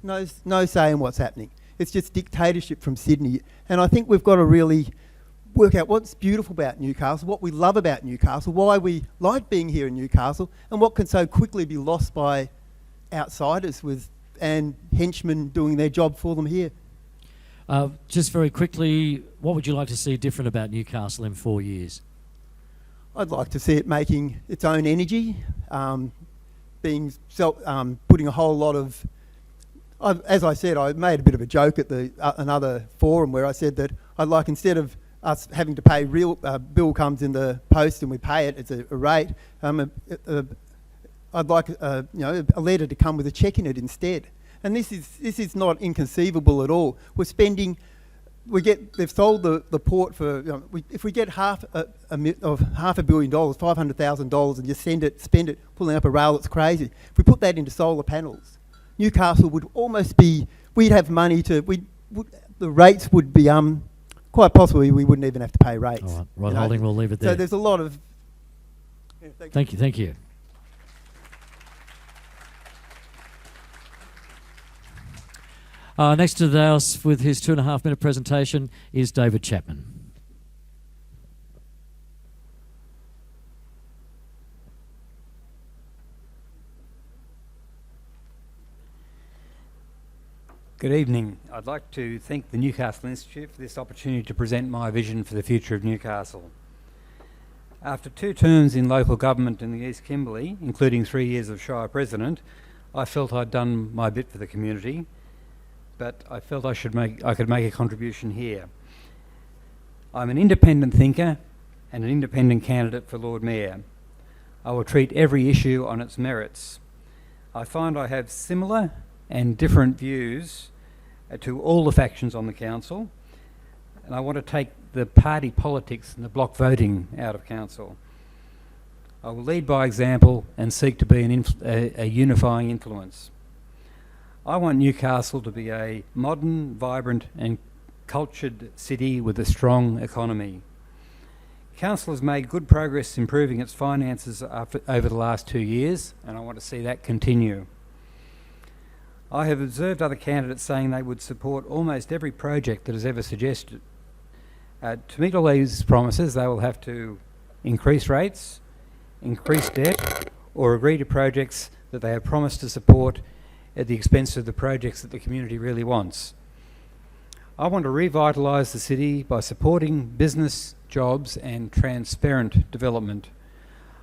no say in what's happening. It's just dictatorship from Sydney. And I think we've got to really work out what's beautiful about Newcastle, what we love about Newcastle, why we like being here in Newcastle, and what can so quickly be lost by outsiders and henchmen doing their job for them here. Just very quickly, what would you like to see different about Newcastle in 4 years? I'd like to see it making its own energy, putting a whole lot of... as I said, I made a bit of a joke at another forum where I said that I'd like, instead of us having to pay bill comes in the post and we pay it, it's a rate, I'd like a letter to come with a cheque in it instead. And this is not inconceivable at all. They've sold the port for, if we get half $500 million, $500,000, and just spend it pulling up a rail, that's crazy. If we put that into solar panels, Newcastle would almost be, we'd have money to, the rates would be, quite possibly we wouldn't even have to pay rates. All right, Holding, we'll leave it there. So there's a lot of... Yeah, thank you. Next to the house with his 2.5-minute presentation is David Chapman. Good evening. I'd like to thank the Newcastle Institute for this opportunity to present my vision for the future of Newcastle. After 2 terms in local government in the East Kimberley, including 3 years of Shire President, I felt I'd done my bit for the community, but I felt I could make a contribution here. I'm an independent thinker and an independent candidate for Lord Mayor. I will treat every issue on its merits. I find I have similar and different views to all the factions on the council, and I want to take the party politics and the block voting out of council. I will lead by example and seek to be a unifying influence. I want Newcastle to be a modern, vibrant and cultured city with a strong economy. Council has made good progress improving its finances over the last 2 years, and I want to see that continue. I have observed other candidates saying they would support almost every project that is ever suggested. To meet all these promises, they will have to increase rates, increase debt, or agree to projects that they have promised to support at the expense of the projects that the community really wants. I want to revitalise the city by supporting business, jobs and transparent development.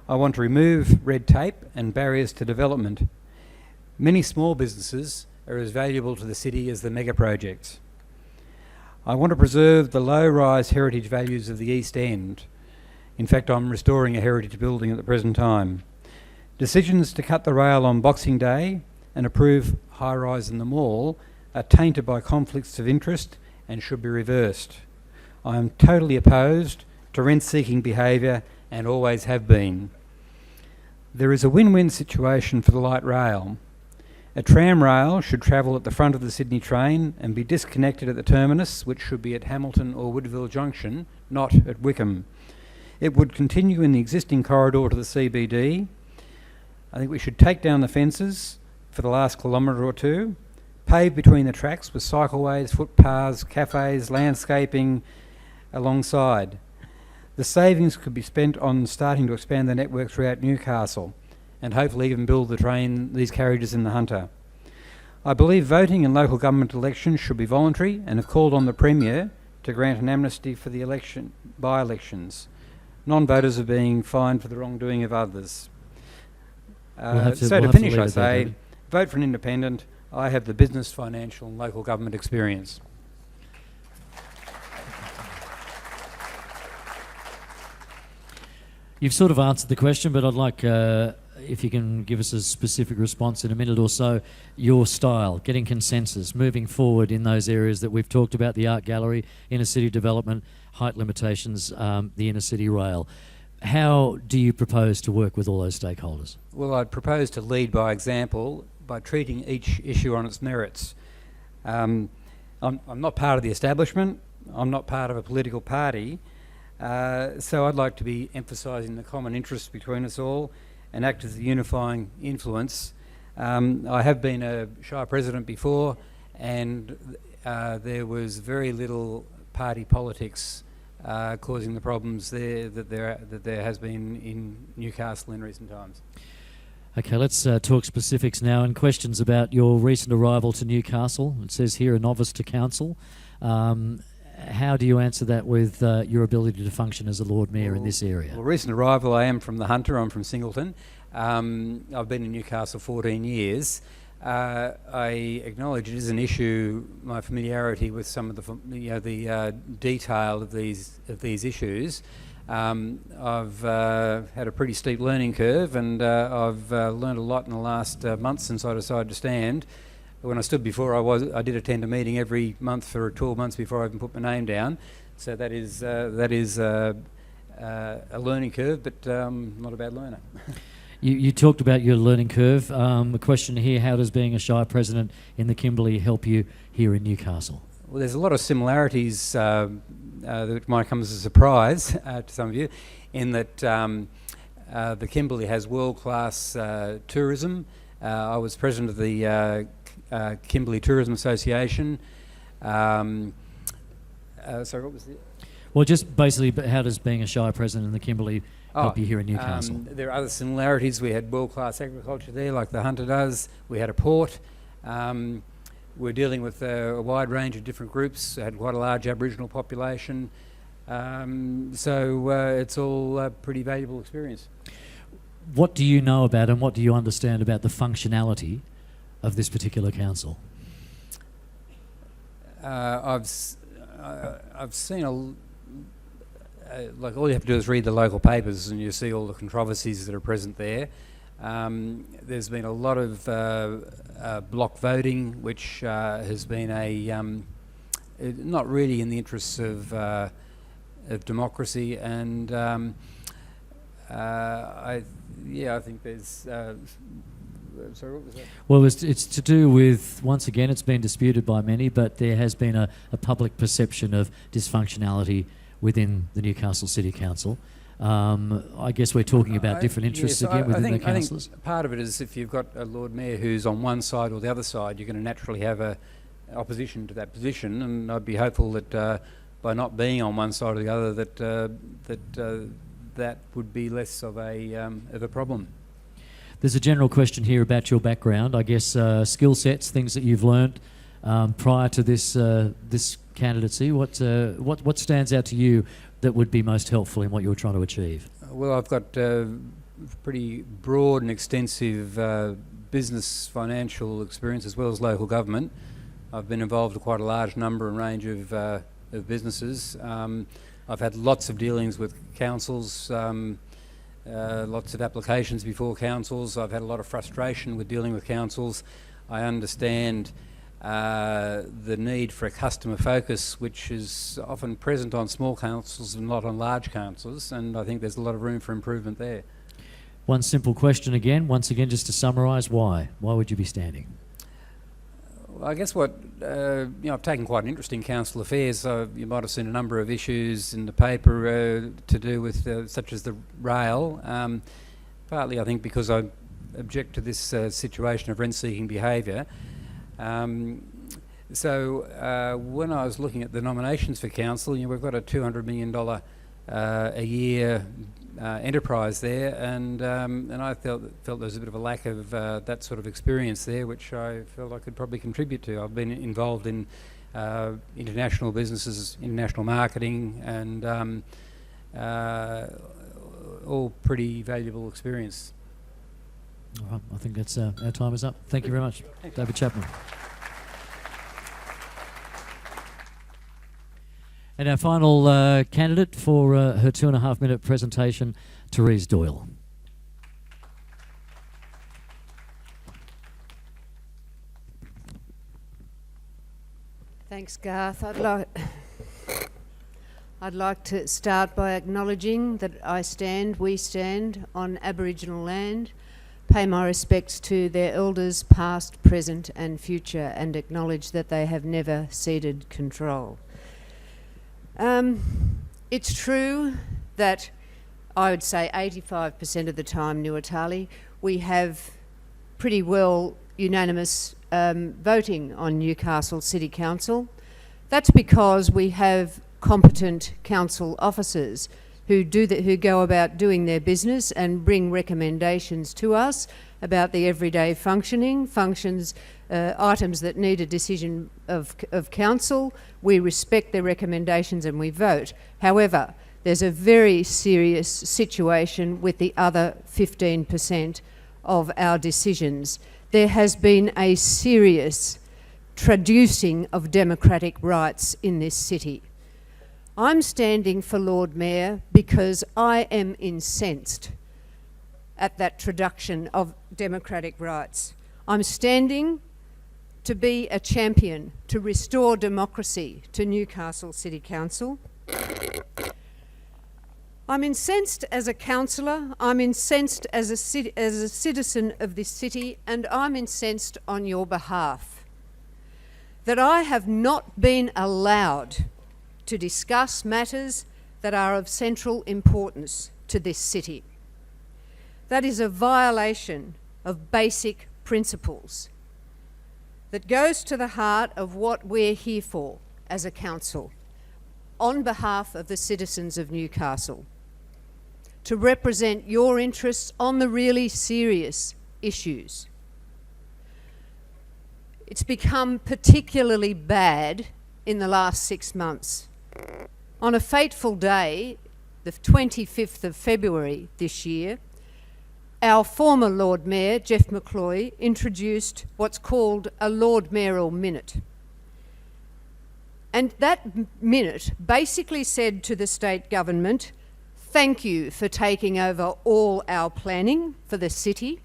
I want to remove red tape and barriers to development. Many small businesses are as valuable to the city as the mega projects. I want to preserve the low-rise heritage values of the East End. In fact, I'm restoring a heritage building at the present time. Decisions to cut the rail on Boxing Day and approve high-rise in the mall are tainted by conflicts of interest and should be reversed. I am totally opposed to rent-seeking behaviour and always have been. There is a win-win situation for the light rail. A tram rail should travel at the front of the Sydney train and be disconnected at the terminus, which should be at Hamilton or Woodville Junction, not at Wickham. It would continue in the existing corridor to the CBD. I think we should take down the fences for the last kilometre or two, pave between the tracks with cycleways, footpaths, cafes, landscaping alongside. The savings could be spent on starting to expand the network throughout Newcastle and hopefully even build these carriages in the Hunter. I believe voting in local government elections should be voluntary and have called on the Premier to grant an amnesty for the by-elections. Non-voters are being fined for the wrongdoing of others. To finish, I say, vote for an independent. I have the business, financial and local government experience. You've sort of answered the question, but I'd like, if you can give us a specific response in a minute or so, your style, getting consensus, moving forward in those areas that we've talked about, the art gallery, inner city development, height limitations, the inner city rail. How do you propose to work with all those stakeholders? Well, I'd propose to lead by example by treating each issue on its merits. I'm not part of the establishment, I'm not part of a political party, so I'd like to be emphasising the common interests between us all and act as the unifying influence I have been a Shire President before, and there was very little party politics causing the problems that there has been in Newcastle in recent times. Okay, let's talk specifics now and questions about your recent arrival to Newcastle. It says here a novice to council. How do you answer that with your ability to function as a Lord Mayor in this area? Well, recent arrival, I am from the Hunter. I'm from Singleton. I've been in Newcastle 14 years. I acknowledge it is an issue, my familiarity with some of the detail of these issues. I've had a pretty steep learning curve, and I've learned a lot in the last month since I decided to stand. When I stood before, I did attend a meeting every month for 12 months before I even put my name down. So that is a learning curve, but not a bad learner. You talked about your learning curve. A question here: how does being a Shire President in the Kimberley help you here in Newcastle? Well, there's a lot of similarities that might come as a surprise to some of you, in that the Kimberley has world-class tourism. I was president of the Kimberley Tourism Association. Sorry, what was the... Well, just basically, how does being a Shire President in the Kimberley help you here in Newcastle? There are other similarities. We had world-class agriculture there, like the Hunter does. We had a port. We're dealing with a wide range of different groups. Had quite a large Aboriginal population. So it's all a pretty valuable experience. What do you know about and what do you understand about the functionality of this particular council? I've seen like all you have to do is read the local papers and you see all the controversies that are present there. There's been a lot of block voting, which has been not really in the interests of democracy, and I think there's. Sorry, what was that? Well, it's to do with, once again, it's been disputed by many, but there has been a public perception of dysfunctionality within the Newcastle City Council. I guess we're talking about different interests within the councillors. I think part of it is if you've got a Lord Mayor who's on one side or the other side, you're going to naturally have a opposition to that position, and I'd be hopeful that by not being on one side or the other, that would be less of a problem. There's a general question here about your background. I guess skill sets, things that you've learnt prior to this candidacy. What stands out to you that would be most helpful in what you're trying to achieve? Well, I've got pretty broad and extensive business financial experience as well as local government. I've been involved in quite a large number and range of businesses. I've had lots of dealings with councils, lots of applications before councils. I've had a lot of frustration with dealing with councils. I understand the need for a customer focus, which is often present on small councils and not on large councils, and I think there's a lot of room for improvement there. One simple question again, once again, just to summarise, why? Why would you be standing? Well, I guess I've taken quite an interest in council affairs. You might have seen a number of issues in the paper to do with such as the rail. Partly, I think, because I object to this situation of rent-seeking behaviour. So when I was looking at the nominations for council, we've got a $200 million a year enterprise there, and I felt there was a bit of a lack of that sort of experience there, which I felt I could probably contribute to. I've been involved in international businesses, international marketing, and all pretty valuable experience. All right, I think that's our time is up. Thank you very much, David Chapman. And our final candidate for her 2.5-minute presentation, Therese Doyle. Thanks, Garth. I'd like to start by acknowledging that we stand on Aboriginal land, pay my respects to their elders past, present and future, and acknowledge that they have never ceded control. It's true that I would say 85% of the time, Nuatali, we have pretty well unanimous voting on Newcastle City Council. That's because we have competent council officers who go about doing their business and bring recommendations to us about the everyday functions, items that need a decision of council. We respect their recommendations and we vote. However, there's a very serious situation with the other 15% of our decisions. There has been a serious traducing of democratic rights in this city. I'm standing for Lord Mayor because I am incensed at that traduction of democratic rights. I'm standing to be a champion to restore democracy to Newcastle City Council. I'm incensed as a councillor, I'm incensed as a citizen of this city, and I'm incensed on your behalf that I have not been allowed to discuss matters that are of central importance to this city. That is a violation of basic principles that goes to the heart of what we're here for as a council, on behalf of the citizens of Newcastle, to represent your interests on the really serious issues. It's become particularly bad in the last 6 months. On a fateful day, the 25th of February this year, our former Lord Mayor, Jeff McCloy, introduced what's called a Lord Mayoral Minute. And that minute basically said to the state government, thank you for taking over all our planning for the city.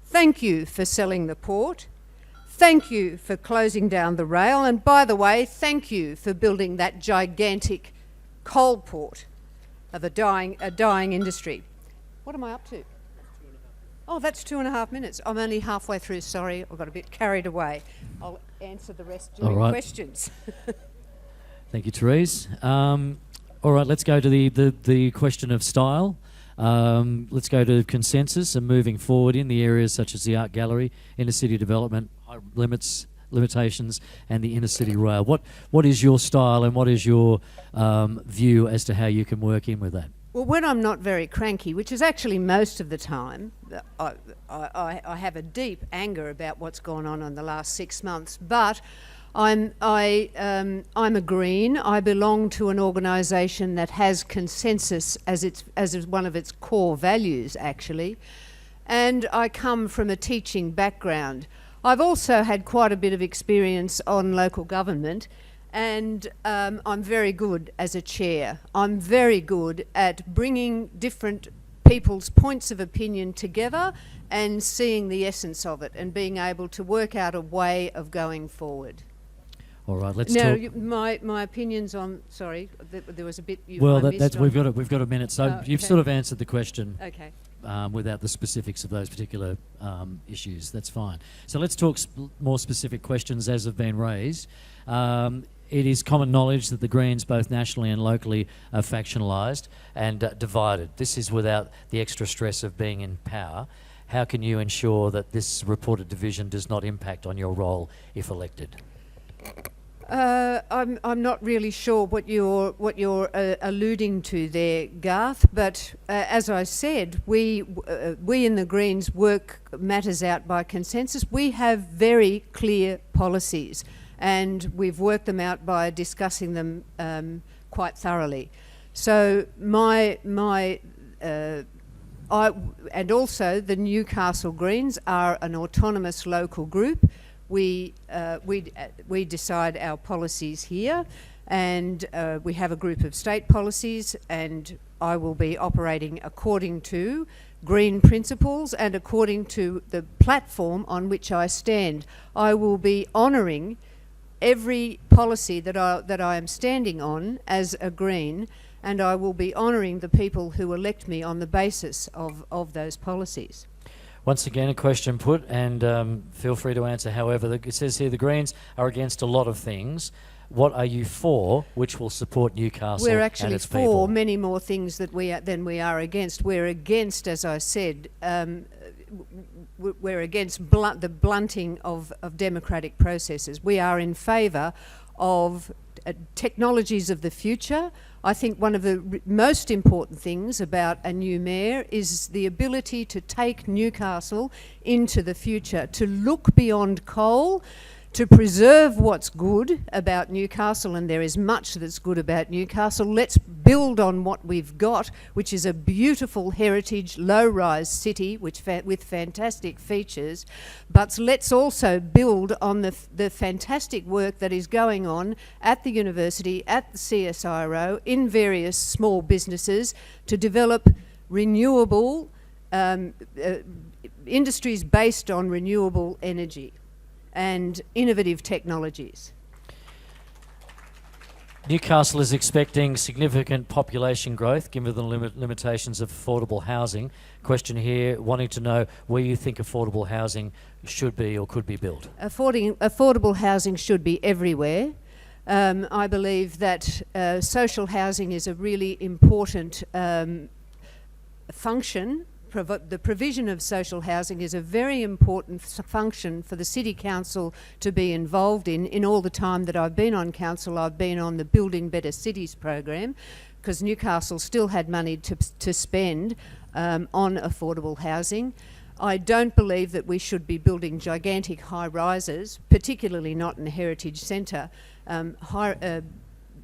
Thank you for selling the port. Thank you for closing down the rail. And by the way, thank you for building that gigantic coal port of a dying industry. What am I up to? Oh, that's 2.5 minutes. I'm only halfway through, sorry. I got a bit carried away. I'll answer the rest during questions. Thank you, Therese. All right, let's go to the question of style. Let's go to consensus and moving forward in the areas such as the art gallery, inner city development, limitations, and the inner city rail. What is your style and what is your view as to how you can work in with that? Well, when I'm not very cranky, which is actually most of the time, I have a deep anger about what's gone on in the last 6 months. But I'm a Green. I belong to an organisation that has consensus as one of its core values, actually, and I come from a teaching background. I've also had quite a bit of experience on local government. And I'm very good as a chair. I'm very good at bringing different people's points of opinion together and seeing the essence of it and being able to work out a way of going forward. All right, let's talk. My opinions on. Sorry, there was a bit. We've got a minute. So okay. You've sort of answered the question. Okay. Without the specifics of those particular issues, that's fine. So let's talk more specific questions as have been raised. It is common knowledge that the Greens, both nationally and locally, are factionalised and divided. This is without the extra stress of being in power. How can you ensure that this reported division does not impact on your role if elected? I'm not really sure what you're alluding to there, Garth. But as I said, we in the Greens work matters out by consensus. We have very clear policies, and we've worked them out by discussing them quite thoroughly. So and also the Newcastle Greens are an autonomous local group. We decide our policies here, and we have a group of state policies, and I will be operating according to Green principles and according to the platform on which I stand. I will be honouring every policy that I am standing on as a Green, and I will be honouring the people who elect me on the basis of those policies. Once again, a question put, and feel free to answer however. It says here the Greens are against a lot of things. What are you for, which will support Newcastle We're and actually its for people? many more things than we are against. We're against, as I said, we're against the blunting of democratic processes. We are in favour of technologies of the future. I think one of the most important things about a new mayor is the ability to take Newcastle into the future, to look beyond coal, to preserve what's good about Newcastle, and there is much that's good about Newcastle. Let's build on what we've got, which is a beautiful heritage, low-rise city with fantastic features. But let's also build on the fantastic work that is going on at the university, at the CSIRO, in various small businesses to develop renewable industries based on renewable energy and innovative technologies. Newcastle is expecting significant population growth given the limitations of affordable housing. Question here, wanting to know where you think affordable housing should be or could be built. Affordable housing should be everywhere. I believe that social housing is a really important function. The provision of social housing is a very important function for the City Council to be involved in. In all the time that I've been on council, I've been on the Building Better Cities program, because Newcastle still had money to spend on affordable housing. I don't believe that we should be building gigantic high rises, particularly not in a heritage centre.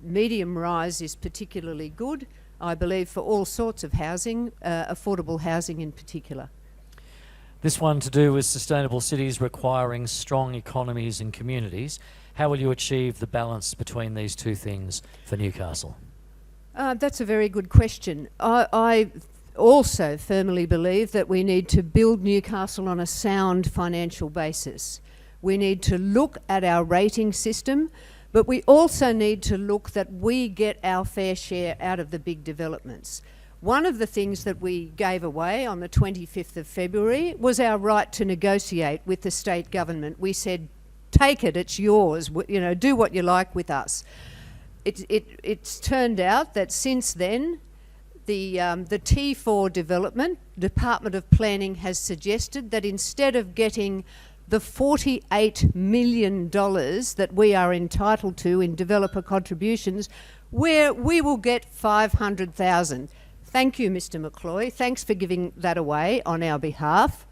Medium rise is particularly good, I believe, for all sorts of housing, affordable housing in particular. This one to do with sustainable cities requiring strong economies and communities. How will you achieve the balance between these two things for Newcastle? That's a very good question. I also firmly believe that we need to build Newcastle on a sound financial basis. We need to look at our rating system, but we also need to look that we get our fair share out of the big developments. One of the things that we gave away on the 25th of February was our right to negotiate with the state government. We said, take it, it's yours, you know, do what you like with us. It's turned out that since then, the T4 development, Department of Planning has suggested that instead of getting the $48 million that we are entitled to in developer contributions, where we will get $500,000. Thank you, Mr. McCloy. Thanks for giving that away on our behalf.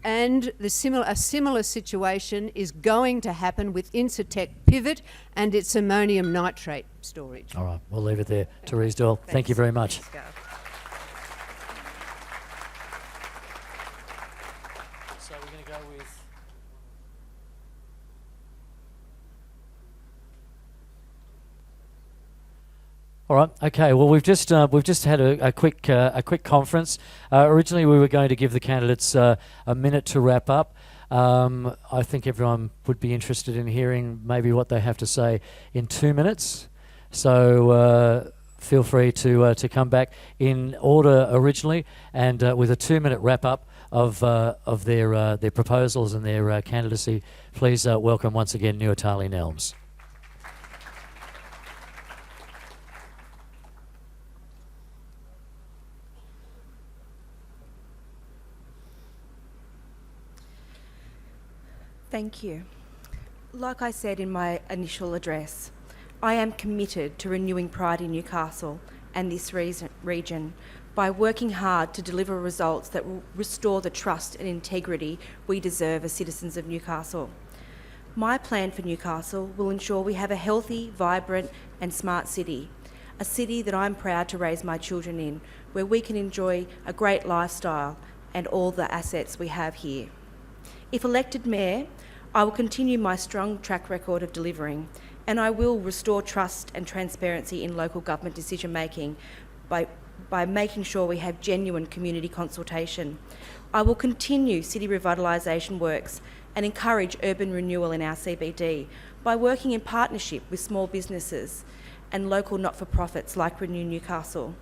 And a similar situation is going to happen with Incitec Pivot and its ammonium nitrate storage. All right, we'll leave it there. Therese Doyle, thank you very much. So we're going to go with... All right. Okay. Well, we've just had a quick conference. Originally, we were going to give the candidates a minute to wrap up. I think everyone would be interested in hearing maybe what they have to say in 2 minutes. So feel free to come back in order originally, and with a 2-minute wrap up of their proposals and their candidacy. Please welcome once again Nuatali Nelms. Thank you. Like I said in my initial address, I am committed to renewing pride in Newcastle and this region by working hard to deliver results that will restore the trust and integrity we deserve as citizens of Newcastle. My plan for Newcastle will ensure we have a healthy, vibrant and smart city, a city that I'm proud to raise my children in, where we can enjoy a great lifestyle and all the assets we have here. If elected Mayor, I will continue my strong track record of delivering, and I will restore trust and transparency in local government decision making by making sure we have genuine community consultation. I will continue city revitalisation works and encourage urban renewal in our CBD by working in partnership with small businesses and local not-for-profits like Renew Newcastle.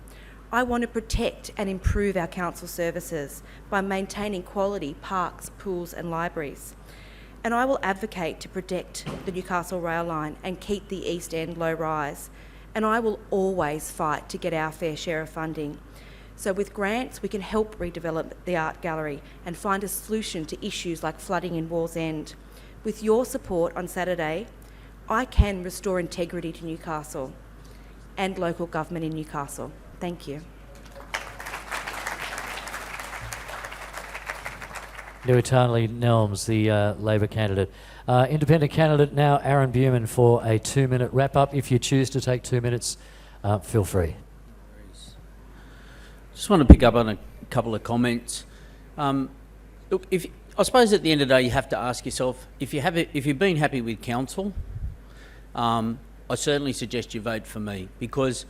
I want to protect and improve our council services by maintaining quality parks, pools and libraries. And I will advocate to protect the Newcastle rail line and keep the East End low rise. And I will always fight to get our fair share of funding. So with grants, we can help redevelop the art gallery and find a solution to issues like flooding in Wallsend. With your support on Saturday, I can restore integrity to Newcastle and local government in Newcastle. Thank you. Nuatali Nelms, the Labor candidate. Independent candidate now, Aaron Buman, for a 2-minute wrap-up. If you choose to take 2 minutes, feel free. Just want to pick up on a couple of comments. Look, I suppose at the end of the day, you have to ask yourself, if you've been happy with council, I certainly suggest you vote for me, because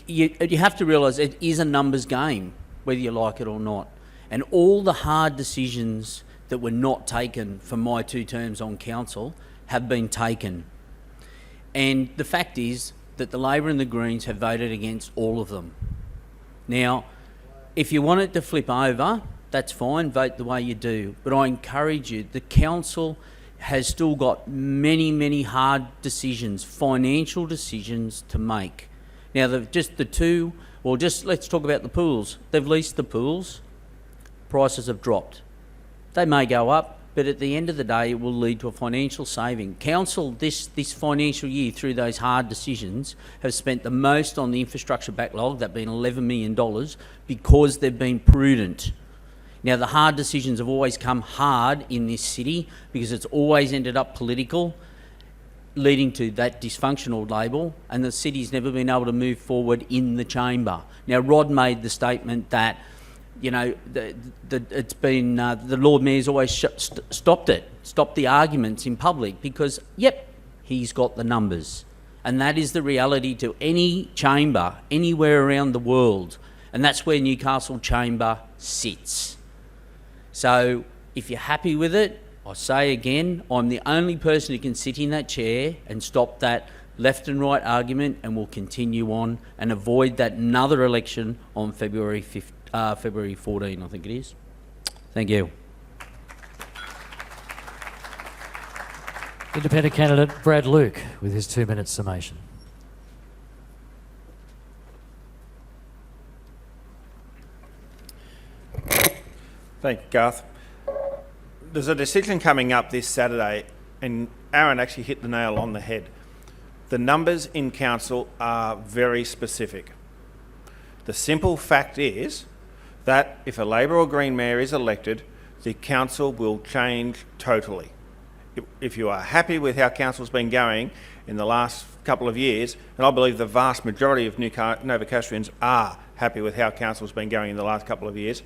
you have to realise it is a numbers game, whether you like it or not. And all the hard decisions that were not taken for my 2 terms on council have been taken. And the fact is that the Labor and the Greens have voted against all of them. Now, if you want it to flip over, that's fine, vote the way you do. But I encourage you, the council has still got many, many hard decisions, financial decisions to make. Now, let's talk about the pools. They've leased the pools. Prices have dropped. They may go up, but at the end of the day, it will lead to a financial saving. Council, this financial year, through those hard decisions, have spent the most on the infrastructure backlog, that being $11 million, because they've been prudent. Now, the hard decisions have always come hard in this city, because it's always ended up political, leading to that dysfunctional label, and the city's never been able to move forward in the chamber. Now, Rod made the statement that, you know, it's been the Lord Mayor's always stopped the arguments in public, because, yep, he's got the numbers. And that is the reality to any chamber anywhere around the world. And that's where Newcastle Chamber sits. So if you're happy with it, I say again, I'm the only person who can sit in that chair and stop that left and right argument, and we'll continue on and avoid that another election on February 14, I think it is. Thank you. Independent candidate Brad Luke with his 2-minute summation. Thank you, Garth. There's a decision coming up this Saturday, and Aaron actually hit the nail on the head. The numbers in council are very specific. The simple fact is that if a Labor or Green mayor is elected, the council will change totally. If you are happy with how council's been going in the last couple of years, and I believe the vast majority of Novocastrians are happy with how council's been going in the last couple of years,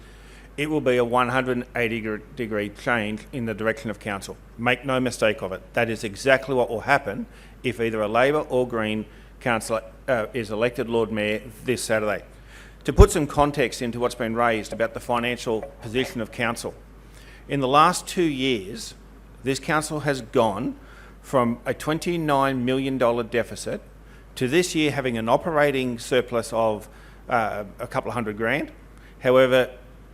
it will be a 180-degree change in the direction of council. Make no mistake of it. That is exactly what will happen if either a Labor or Green councillor is elected Lord Mayor this Saturday. To put some context into what's been raised about the financial position of council, in the last 2 years, this council has gone from a $29 million deficit to this year having an operating surplus of a couple of $100,000. However,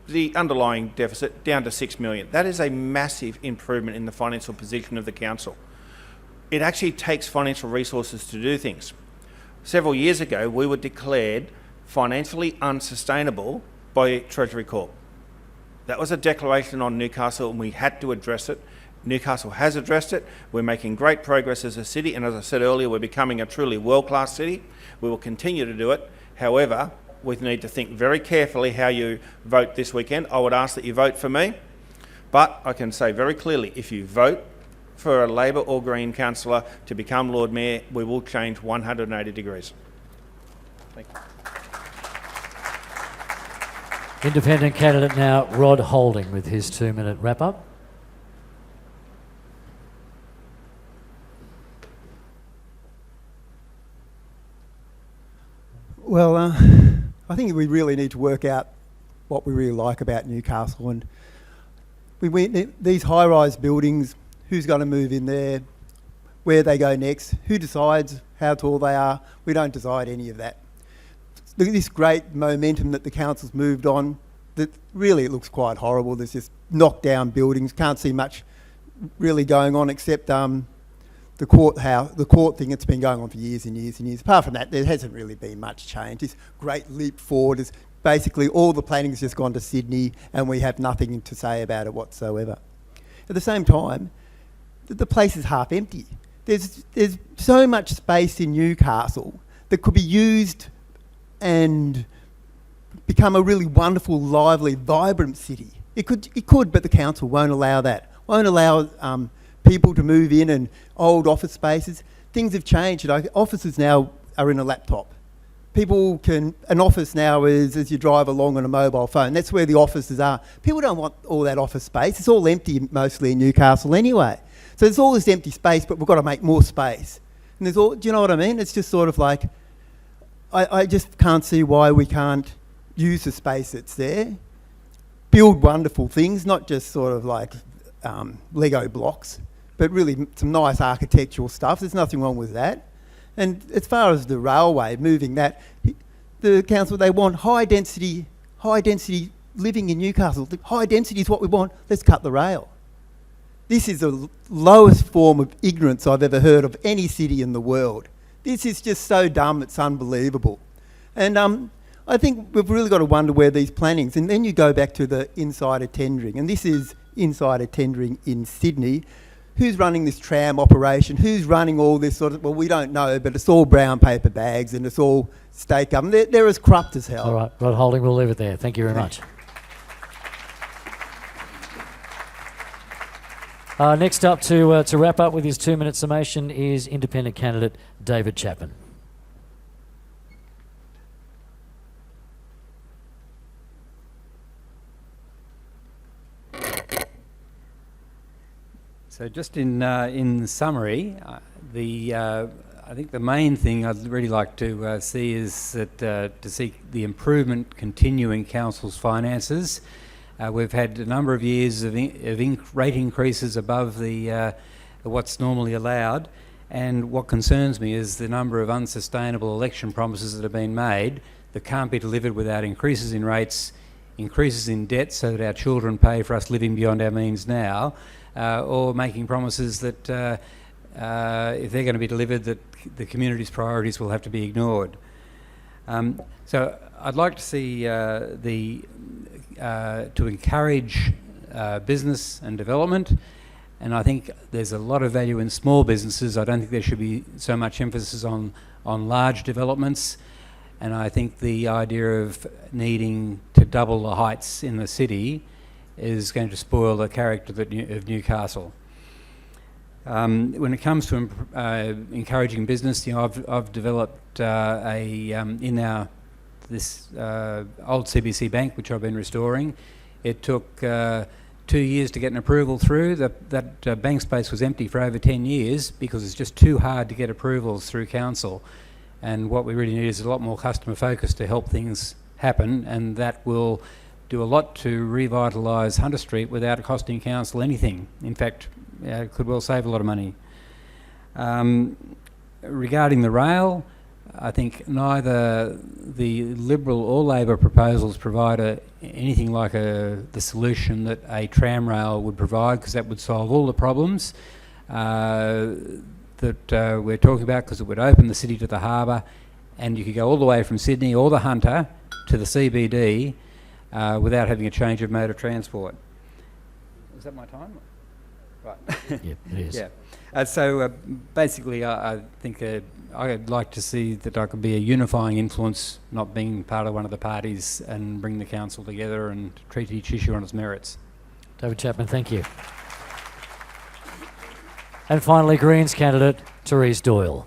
the underlying deficit down to $6 million. That is a massive improvement in the financial position of the council. It actually takes financial resources to do things. Several years ago, we were declared financially unsustainable by Treasury Corp. That was a declaration on Newcastle, and we had to address it. Newcastle has addressed it. We're making great progress as a city, and as I said earlier, we're becoming a truly world-class city. We will continue to do it. However, we need to think very carefully how you vote this weekend. I would ask that you vote for me, but I can say very clearly, if you vote for a Labor or Green councillor to become Lord Mayor, we will change 180 degrees. Thank you. Independent candidate now, Rod Holding, with his 2-minute wrap-up. Well, I think we really need to work out what we really like about Newcastle, and these high-rise buildings, who's going to move in there, where they go next, who decides how tall they are. We don't decide any of that. This great momentum that the council's moved on, that really it looks quite horrible. There's just knocked down buildings, can't see much really going on except the court thing. It's been going on for years and years and years. Apart from that, there hasn't really been much change. This great leap forward, basically all the planning's just gone to Sydney and we have nothing to say about it whatsoever. At the same time, the place is half empty. There's so much space in Newcastle that could be used and become a really wonderful, lively, vibrant city. It could, but the council won't allow that. Won't allow people to move in and old office spaces. Things have changed. Like, offices now are in a laptop. An office now is as you drive along on a mobile phone. That's where the offices are. People don't want all that office space. It's all empty mostly in Newcastle anyway. So there's all this empty space, but we've got to make more space. And do you know what I mean? It's just sort of like, I just can't see why we can't use the space that's there, build wonderful things, not just sort of like Lego blocks, but really some nice architectural stuff. There's nothing wrong with that. And as far as the railway, moving that, the council, they want high density living in Newcastle. The high density is what we want. Let's cut the rail. This is the lowest form of ignorance I've ever heard of any city in the world. This is just so dumb, it's unbelievable. And I think we've really got to wonder where these plannings, and then you go back to the insider tendering, and this is insider tendering in Sydney. Who's running this tram operation? Who's running all this sort of, well, we don't know, but it's all brown paper bags and it's all state government. They're as corrupt as hell. All right, Rod Holding, we'll leave it there. Thank you very much. Next up to wrap up with his 2-minute summation is independent candidate David Chapman. So just in summary, I think the main thing I'd really like to see is that to see the improvement continue in council's finances. We've had a number of years of rate increases above the what's normally allowed, and what concerns me is the number of unsustainable election promises that have been made that can't be delivered without increases in rates, increases in debt so that our children pay for us living beyond our means now, or making promises that if they're going to be delivered, that the community's priorities will have to be ignored. So I'd like to see to encourage business and development, and I think there's a lot of value in small businesses. I don't think there should be so much emphasis on large developments, and I think the idea of needing to double the heights in the city is going to spoil the character of Newcastle. When it comes to encouraging business, I've developed this old CBC bank, which I've been restoring. It took 2 years to get an approval through. That bank space was empty for over 10 years because it's just too hard to get approvals through council. And what we really need is a lot more customer focus to help things happen, and that will do a lot to revitalise Hunter Street without costing council anything. In fact, it could well save a lot of money. Regarding the rail, I think neither the Liberal or Labor proposals provide anything like the solution that a tram rail would provide, because that would solve all the problems that we're talking about, because it would open the city to the harbour, and you could go all the way from Sydney or the Hunter to the CBD without having a change of mode of transport. Is that my time? Right. Yeah, it is. Yeah. So basically, I think I'd like to see that I could be a unifying influence, not being part of one of the parties, and bring the council together and treat each issue on its merits. David Chapman, thank you. And finally, Greens candidate Therese Doyle.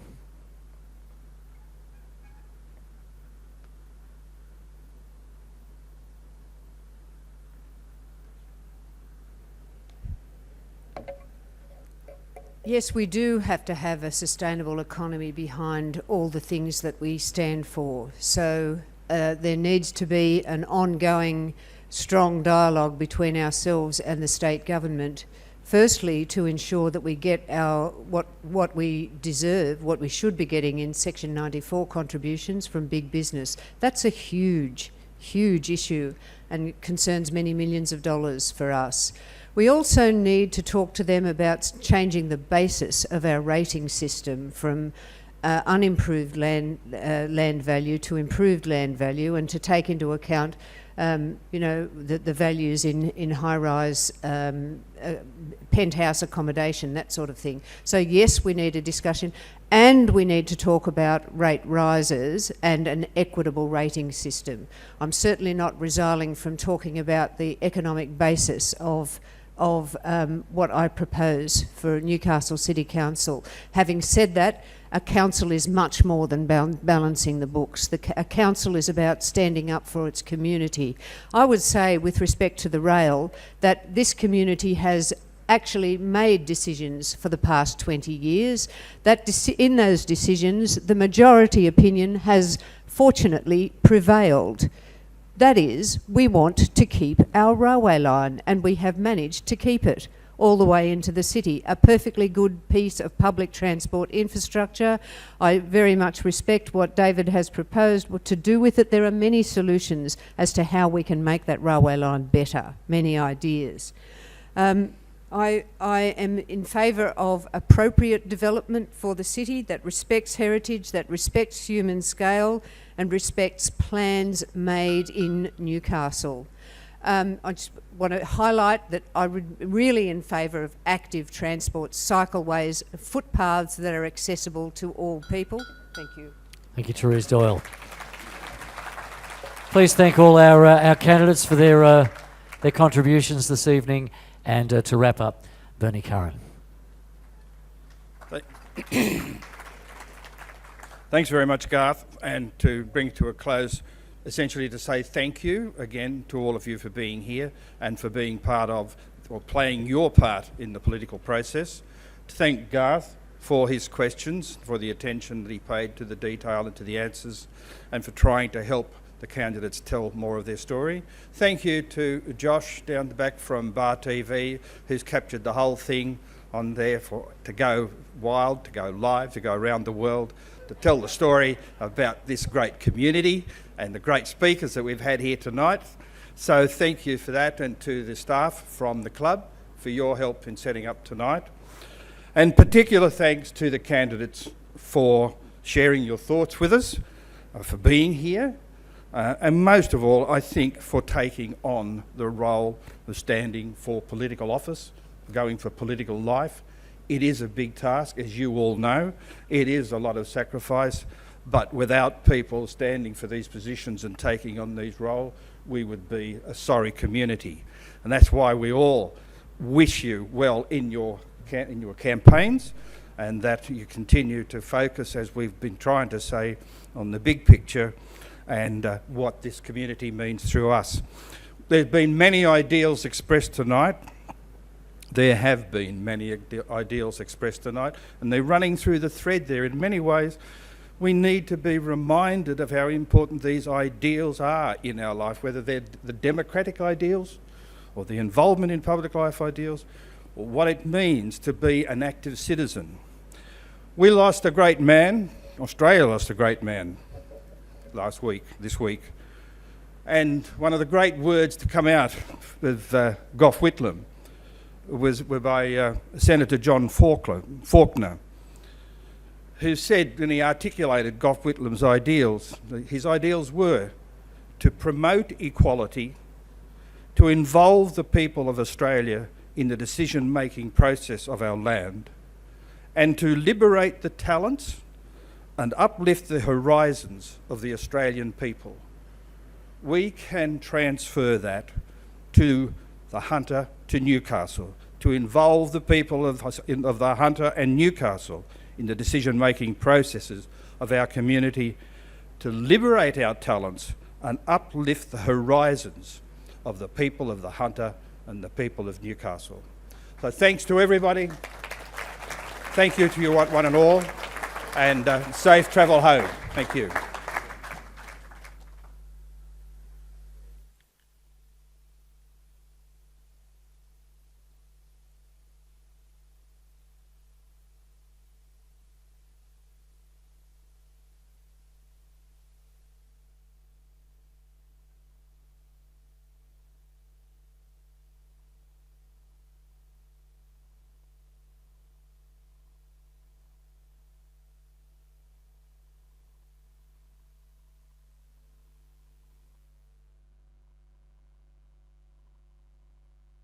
Yes, we do have to have a sustainable economy behind all the things that we stand for. So there needs to be an ongoing strong dialogue between ourselves and the state government. Firstly, to ensure that we get our what we deserve, what we should be getting in Section 94 contributions from big business. That's a huge, huge issue and concerns many millions of dollars for us. We also need to talk to them about changing the basis of our rating system from unimproved land value to improved land value, and to take into account the values in high-rise penthouse accommodation, that sort of thing. So yes, we need a discussion, and we need to talk about rate rises and an equitable rating system. I'm certainly not resiling from talking about the economic basis of what I propose for Newcastle City Council. Having said that, a council is much more than balancing the books. A council is about standing up for its community. I would say, with respect to the rail, that this community has actually made decisions for the past 20 years. That in those decisions, the majority opinion has fortunately prevailed. That is, we want to keep our railway line, and we have managed to keep it all the way into the city. A perfectly good piece of public transport infrastructure. I very much respect what David has proposed. What to do with it, there are many solutions as to how we can make that railway line better, many ideas. I am in favour of appropriate development for the city that respects heritage, that respects human scale, and respects plans made in Newcastle. I just want to highlight that I'm really in favour of active transport, cycleways, footpaths that are accessible to all people. Thank you. Thank you, Therese Doyle. Please thank all our candidates for their contributions this evening. And to wrap up, Bernie Curran. Thanks very much, Garth. And to bring to a close, essentially to say thank you again to all of you for being here and for being part of, or playing your part in the political process. To thank Garth for his questions, for the attention that he paid to the detail and to the answers, and for trying to help the candidates tell more of their story. Thank you to Josh down the back from Bar TV, who's captured the whole thing on there to go wild, to go live, to go around the world, to tell the story about this great community and the great speakers that we've had here tonight. So thank you for that, and to the staff from the club for your help in setting up tonight. And particular thanks to the candidates for sharing your thoughts with us, for being here, and most of all, I think, for taking on the role of standing for political office, going for political life. It is a big task, as you all know. It is a lot of sacrifice, but without people standing for these positions and taking on these roles, we would be a sorry community. And that's why we all wish you well in your campaigns, and that you continue to focus, as we've been trying to say, on the big picture and what this community means through us. There's been many ideals expressed tonight. There have been many ideals expressed tonight, and they're running through the thread there. In many ways, we need to be reminded of how important these ideals are in our life, whether they're the democratic ideals or the involvement in public life ideals, or what it means to be an active citizen. We lost a great man. Australia lost a great man this week. And one of the great words to come out of Gough Whitlam were by Senator John Faulkner, who said, when he articulated Gough Whitlam's ideals, his ideals were to promote equality, to involve the people of Australia in the decision-making process of our land, and to liberate the talents and uplift the horizons of the Australian people. We can transfer that to the Hunter, to Newcastle, to involve the people of the Hunter and Newcastle in the decision-making processes of our community, to liberate our talents and uplift the horizons of the people of the Hunter and the people of Newcastle. So thanks to everybody. Thank you to you one and all, and safe travel home. Thank you.